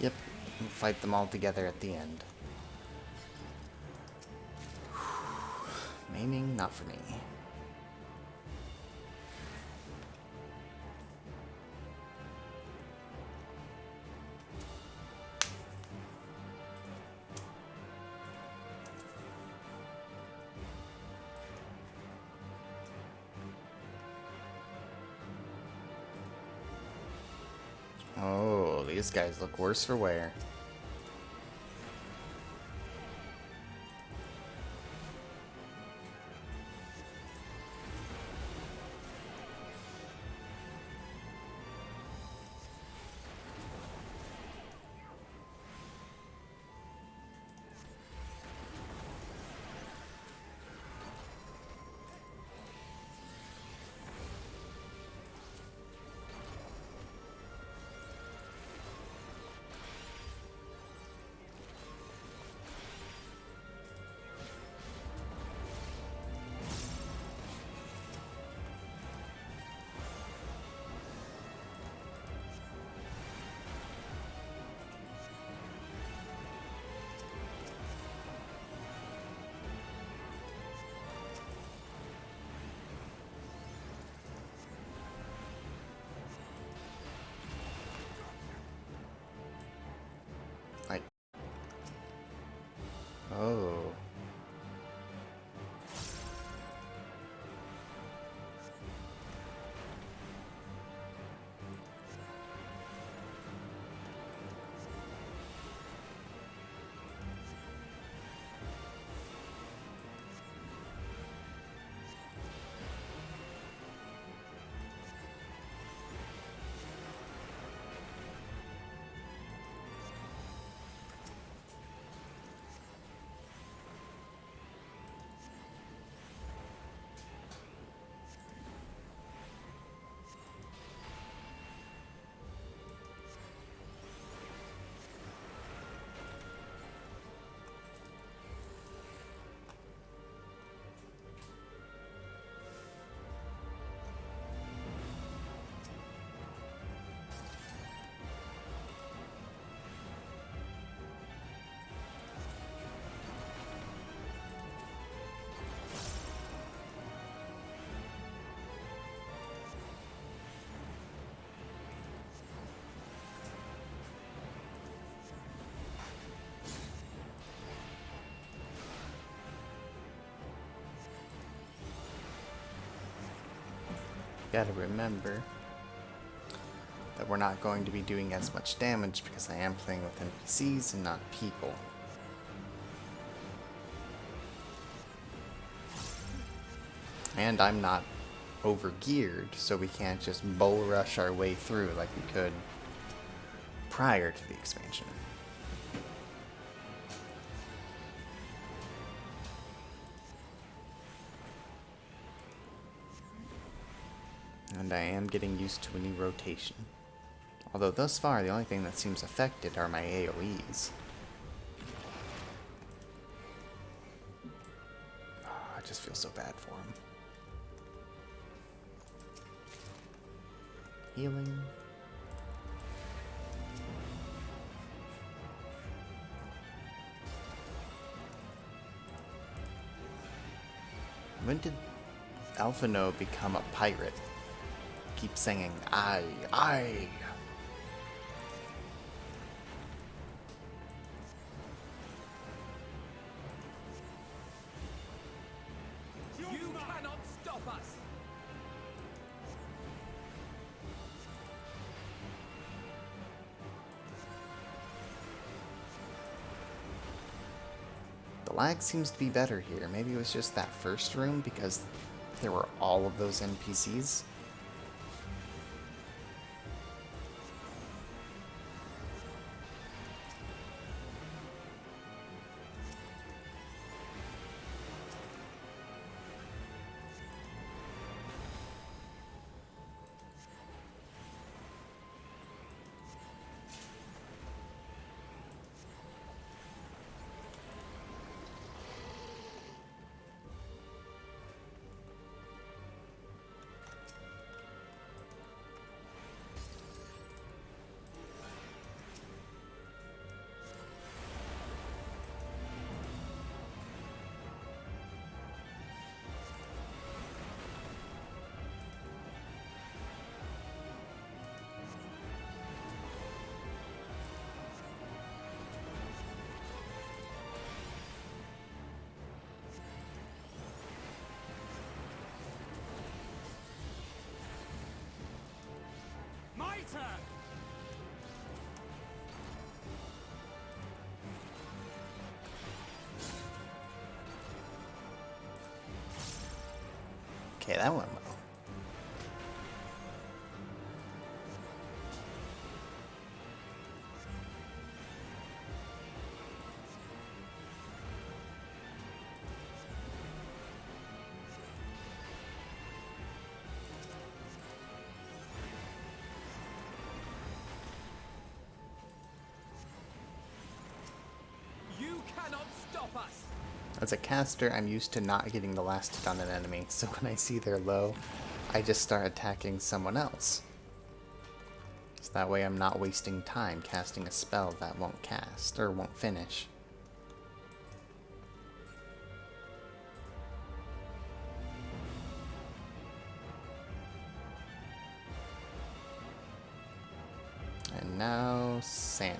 Yep, we'll fight them all together at the end. Maiming, not for me. Oh, these guys look worse for wear. Oh. gotta remember that we're not going to be doing as much damage because I am playing with NPCs and not people. And I'm not over-geared, so we can't just bull rush our way through like we could prior to the expansion. And I am getting used to a new rotation. Although thus far, the only thing that seems affected are my AoEs. Oh, I just feel so bad for him. Healing. When did Alphino become a pirate? Keep singing, I. You cannot stop us! The lag seems to be better here. Maybe it was just that first room because there were all of those NPCs. My turn! Okay, that went well. You cannot stop us! As a caster, I'm used to not getting the last hit on an enemy, so when I see they're low, I just start attacking someone else. So that way I'm not wasting time casting a spell that won't cast, or won't finish. And now, Sandy.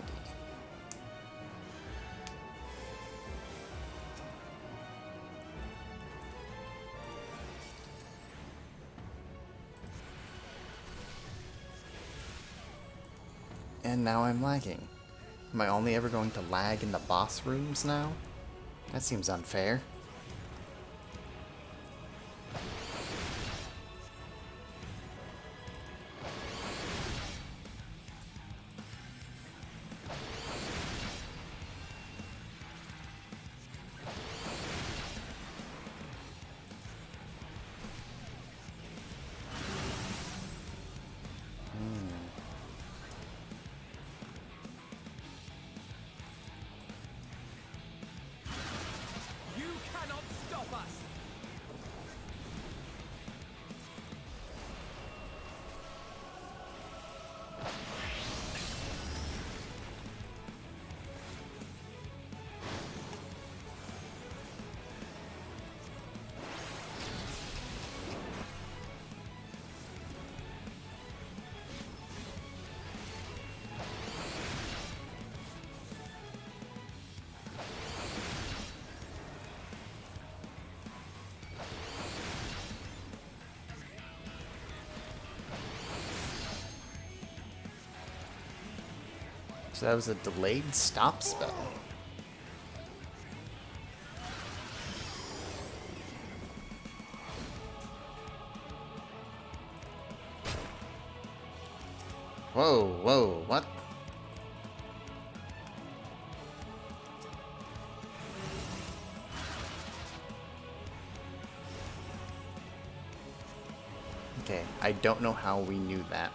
And now I'm lagging. Am I only ever going to lag in the boss rooms now? That seems unfair. So that was a delayed stop spell. Whoa, whoa, what? Okay, I don't know how we knew that.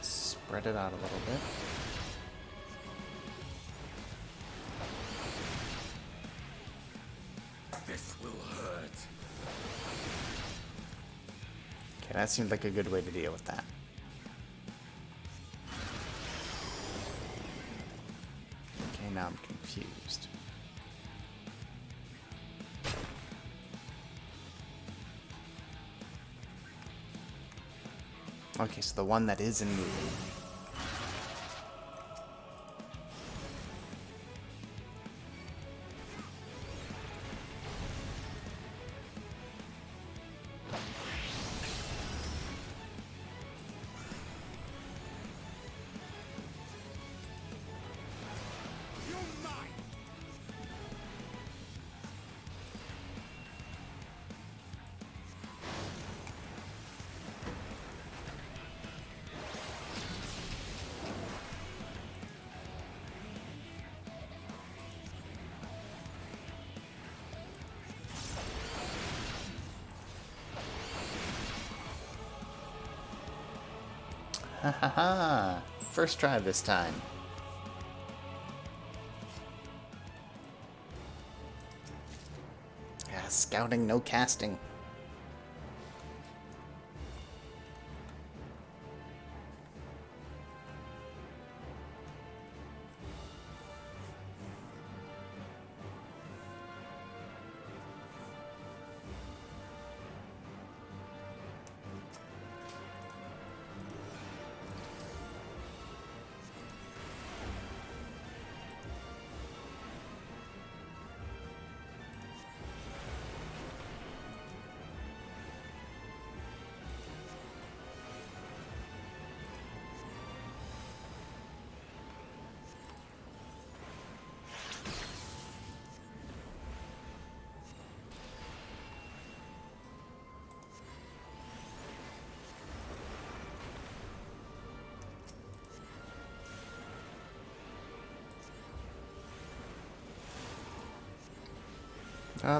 Spread it out a little bit. This will hurt. Okay, that seemed like a good way to deal with that. Okay, now I'm confused. Okay, so the one that isn't moving. Ha ha ha! First try this time. Yeah, scouting, no casting.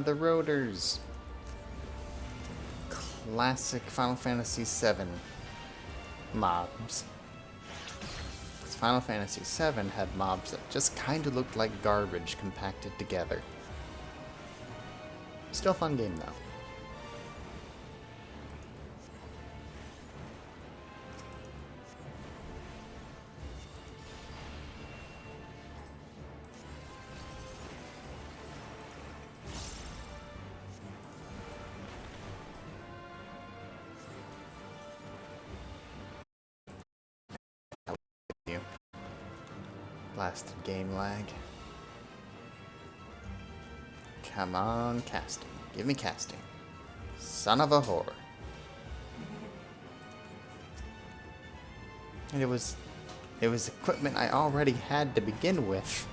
The rotors. Classic Final Fantasy VII mobs. Final Fantasy VII had mobs that just kind of looked like garbage compacted together. Still fun game though. Blasted game lag. Come on, casting. Give me casting. Son of a whore. And it was equipment I already had to begin with.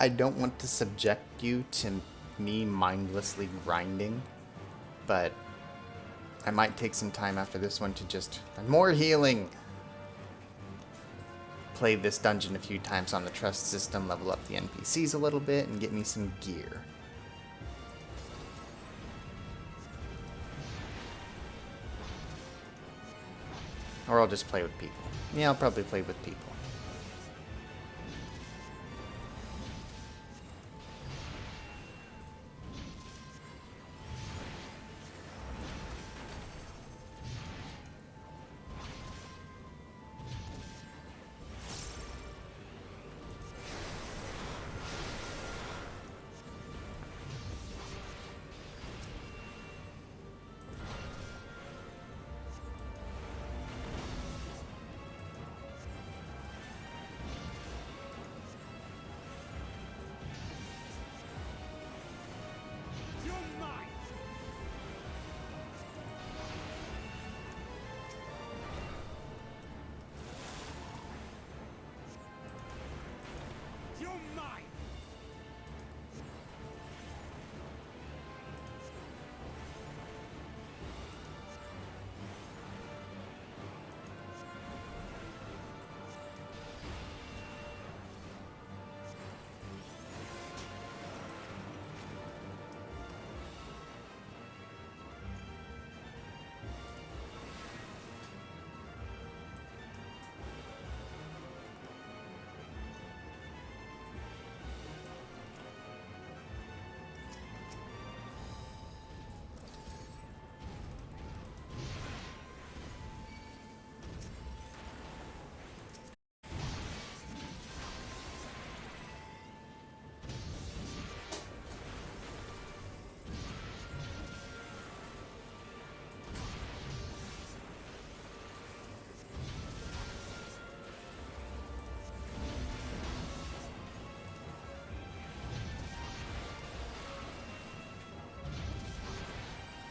I don't want to subject you to me mindlessly grinding, but I might take some time after this one to just... more healing! Play this dungeon a few times on the trust system, level up the NPCs a little bit, and get me some gear. Or I'll just play with people. Yeah, I'll probably play with people.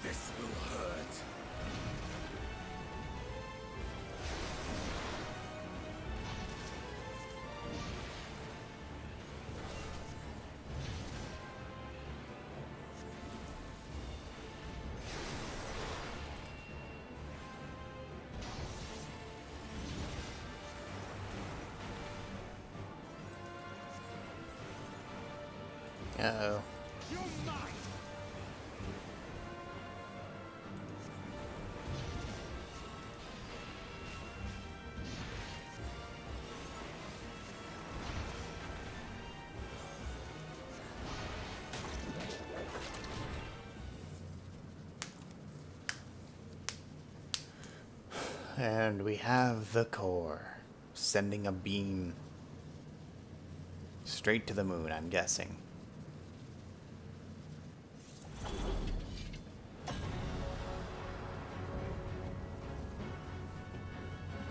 This will hurt. Uh-oh. And we have the core, sending a beam straight to the moon, I'm guessing.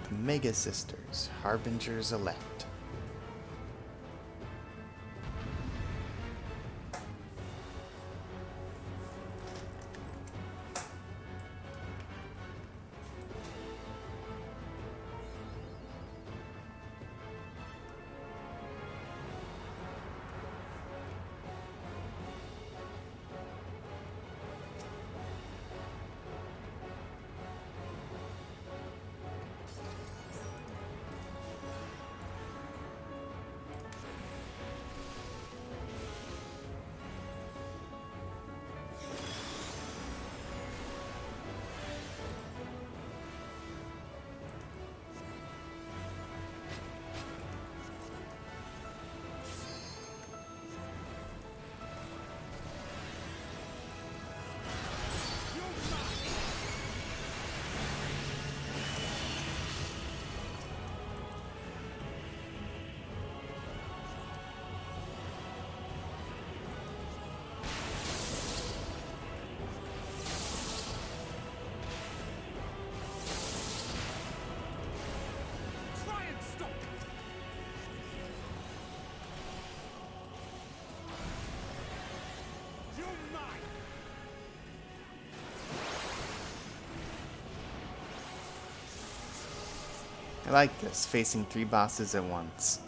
The Mega Sisters, Harbingers Elect. I like this, facing 3 bosses at once.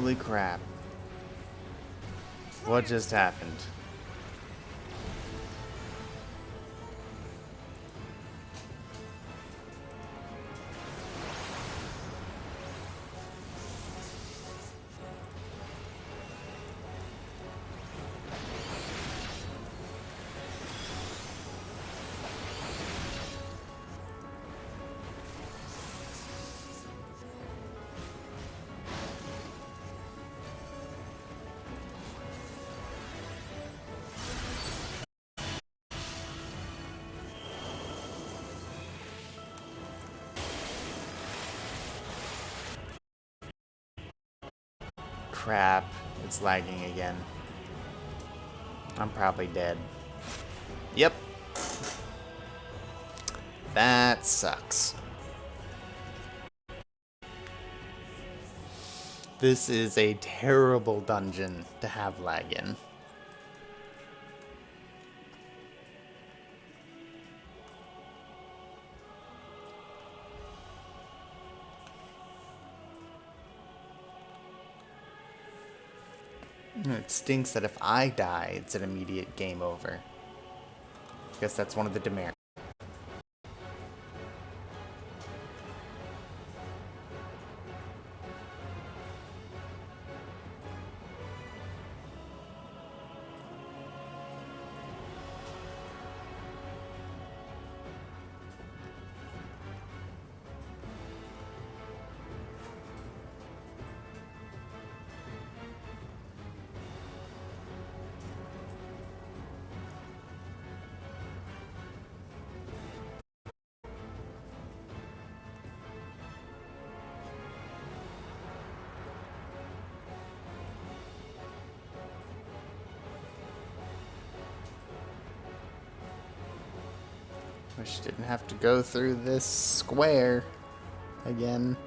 Holy crap. What just happened? Crap, it's lagging again. I'm probably dead. Yep. That sucks. This is a terrible dungeon to have lag in. It stinks that if I die, it's an immediate game over. I guess that's one of the demerits. Wish I didn't have to go through this square again.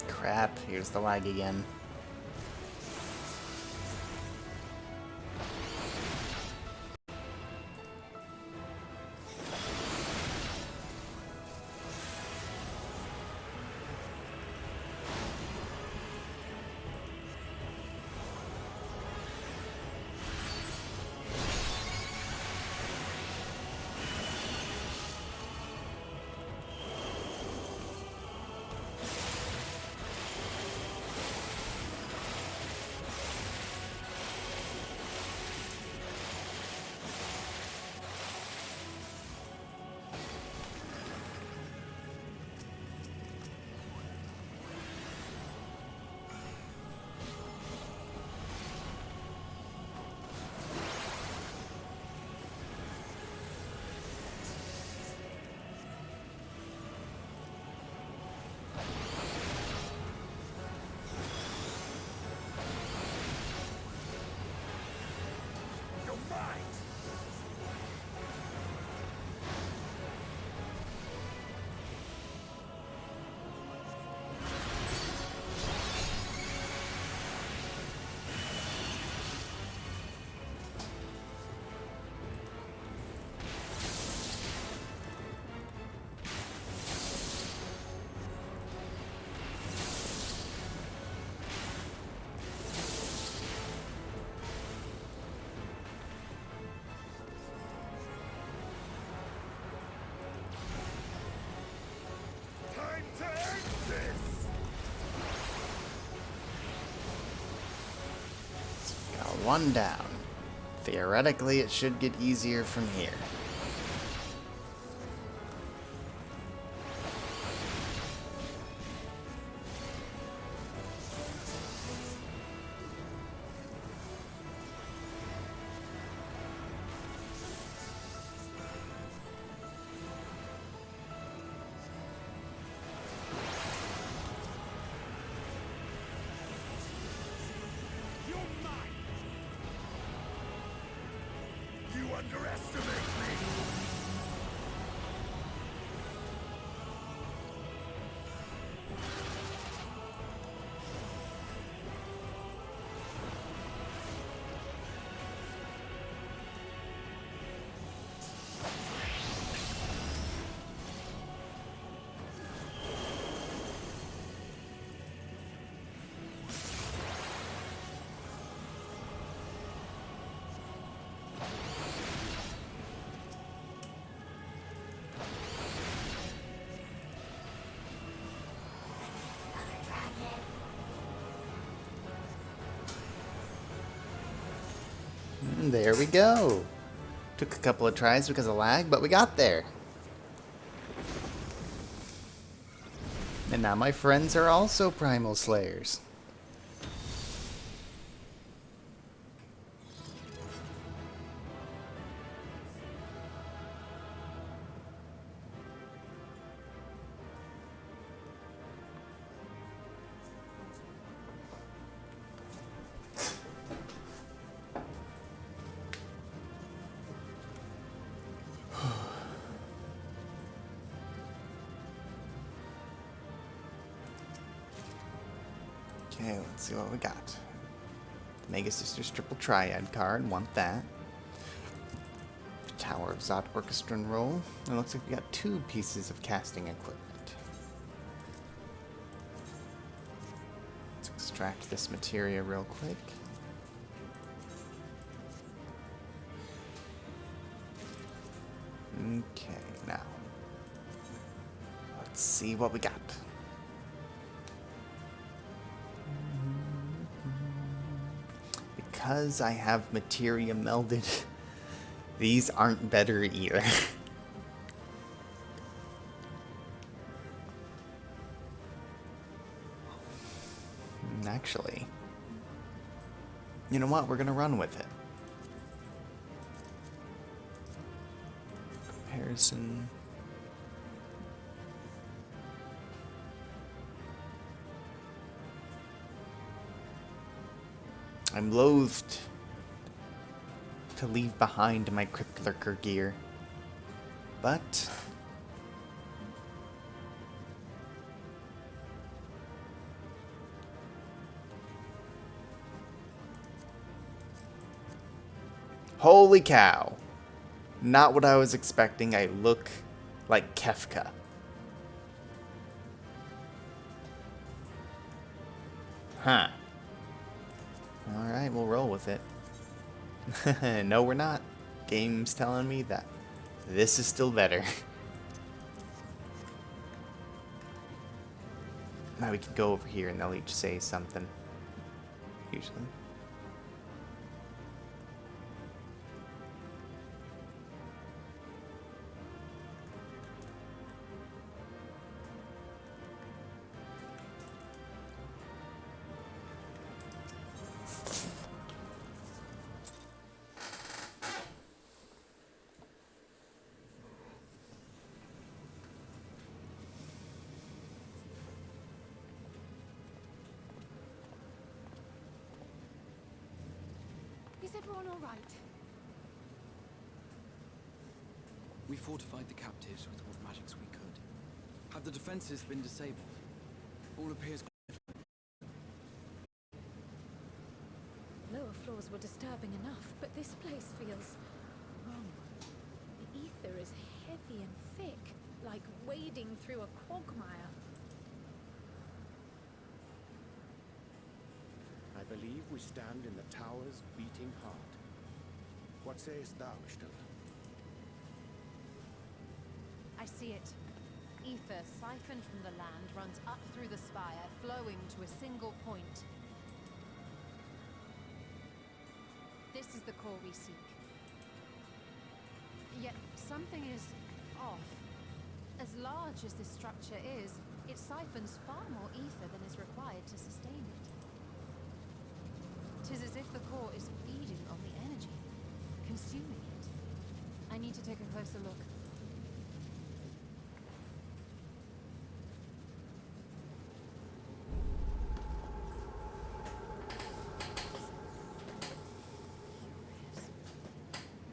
Crap, here's the lag again. one down. Theoretically, it should get easier from here. Underestimate me! And there we go. Took a couple of tries because of lag, but we got there. And now my friends are also Primal Slayers. Okay, let's see what we got. Mega Sisters Triple Triad card, want that. Tower of Zot Orchestran Roll. It looks like we got 2 pieces of casting equipment. Let's extract this materia real quick. Okay, now let's see what we got. Because I have materia melded, these aren't better either. Actually, you know what? We're gonna run with it. Comparison. I'm loathed to leave behind my Crypt Lurker gear, but holy cow. Not what I was expecting. I look like Kefka. Huh. Alright, we'll roll with it. No, we're not. Game's telling me that this is still better. Now we can go over here and they'll each say something. Usually. Is everyone all right? We fortified the captives with what magics we could. Have the defenses been disabled? All appears... Lower floors were disturbing enough, but this place feels wrong. The ether is heavy and thick, like wading through a quagmire. I believe we stand in the tower's beating heart. What sayest thou, Ishtar? I see it. Ether siphoned from the land runs up through the spire, flowing to a single point. This is the core we seek. Yet something is off. As large as this structure is, it siphons far more ether than is required to sustain it. 'Tis as if the core is feeding on the energy, consuming it. I need to take a closer look.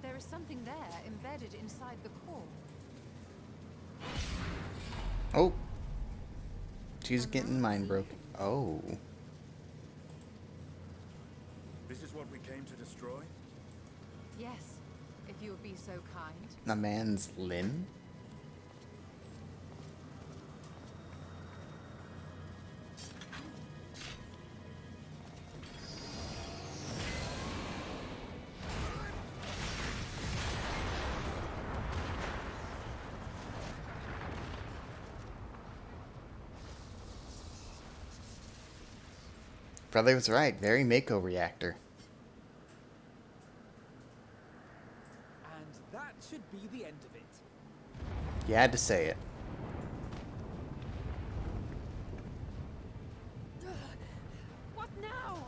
There is something there embedded inside the core. Oh. She's getting mind broken. Oh. This is what we came to destroy? Yes, if you would be so kind. A man's limb? Brother was right. Very Mako reactor. And that should be the end of it. You had to say it. What now?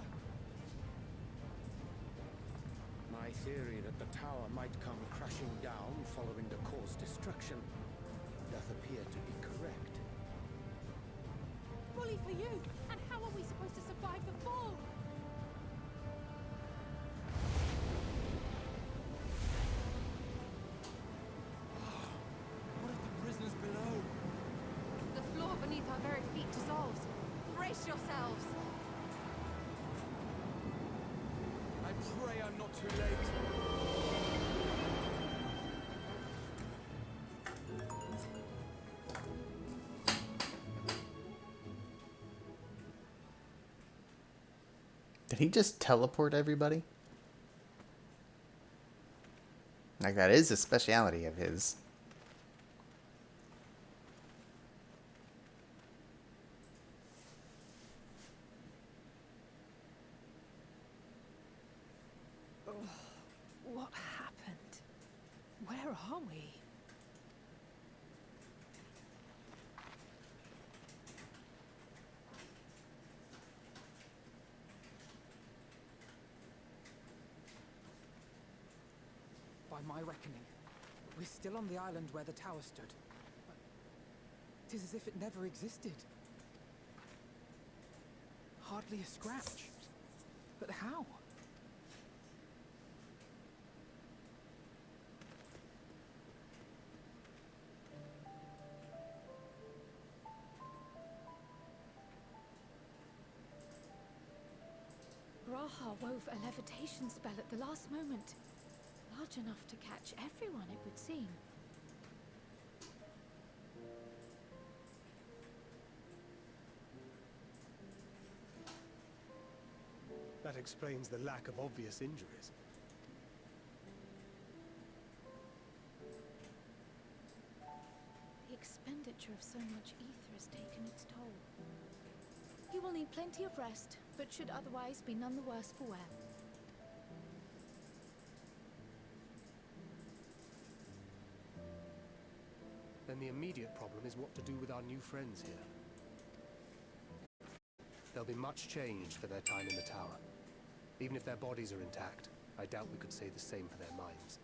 My theory that the tower might come crashing down following the core's destruction doth appear to be correct. Bully for you! And how are we supposed to survive the fall? What of the prisoners below? The floor beneath our very feet dissolves. Brace yourselves! I pray I'm not too late. Did he just teleport everybody? Like, that is a speciality of his. What happened? Where are we? By my reckoning, we're still on the island where the tower stood. But 'tis as if it never existed. Hardly a scratch. But how? Raha wove a levitation spell at the last moment. Large enough to catch everyone, it would seem. That explains the lack of obvious injuries. The expenditure of so much ether has taken its toll. He will need plenty of rest, but should otherwise be none the worse for wear. Then the immediate problem is what to do with our new friends here. There'll be much changed for their time in the tower. Even if their bodies are intact, I doubt we could say the same for their minds.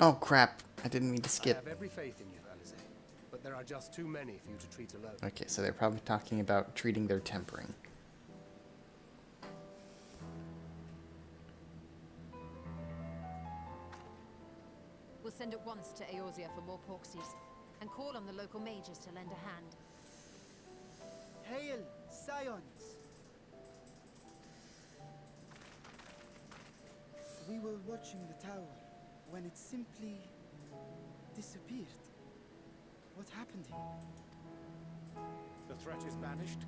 Oh crap, I didn't mean to I skip. have every faith in you, Alize, but there are just too many for you to treat alone. Okay, so they're probably talking about treating their tempering. We'll send at once to Eorzea for more porksies, and call on the local mages to lend a hand. Hail, Scions! We were watching the tower when it simply disappeared. What happened here? The threat is banished,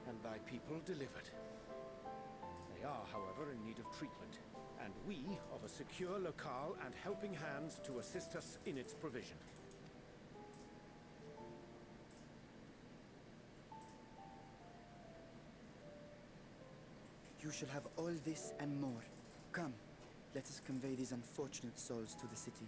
and thy people delivered. They are, however, in need of treatment, and we of a secure locale and helping hands to assist us in its provision. shall have all this and more. Come, let us convey these unfortunate souls to the city.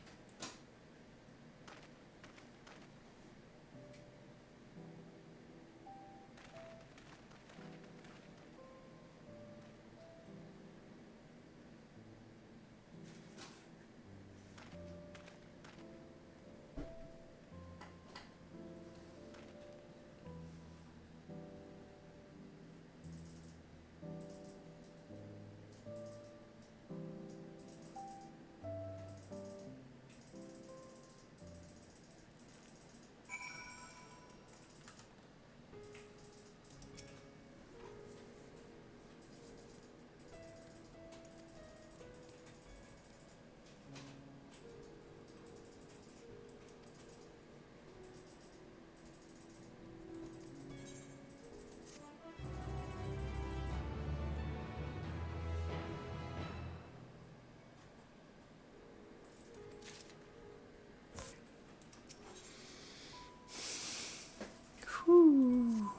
Whew.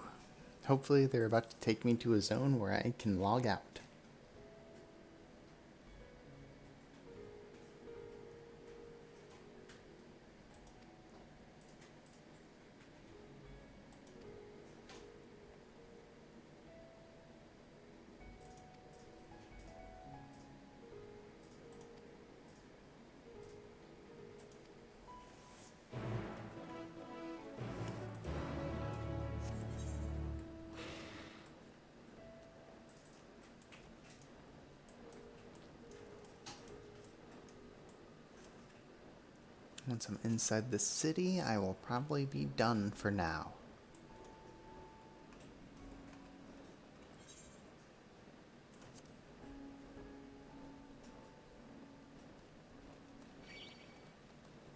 Hopefully they're about to take me to a zone where I can log out. Once I'm inside the city, I will probably be done for now.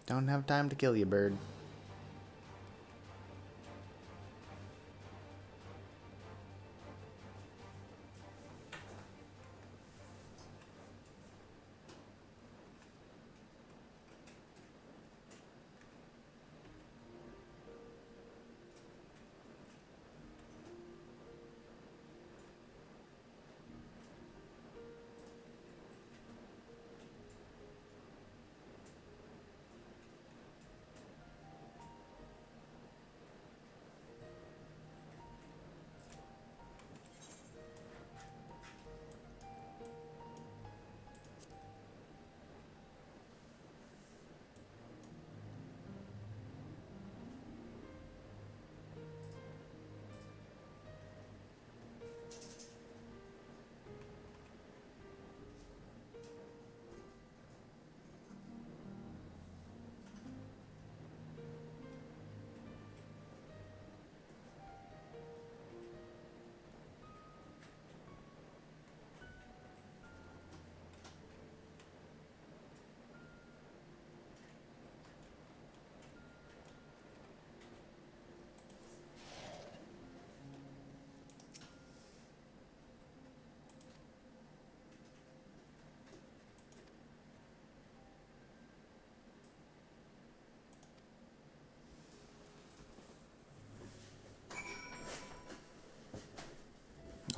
Don't have time to kill you, bird.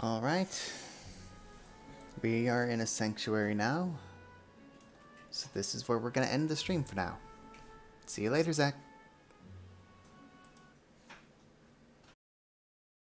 Alright. We are in a sanctuary now. So this is where we're going to end the stream for now. See you later, Zach.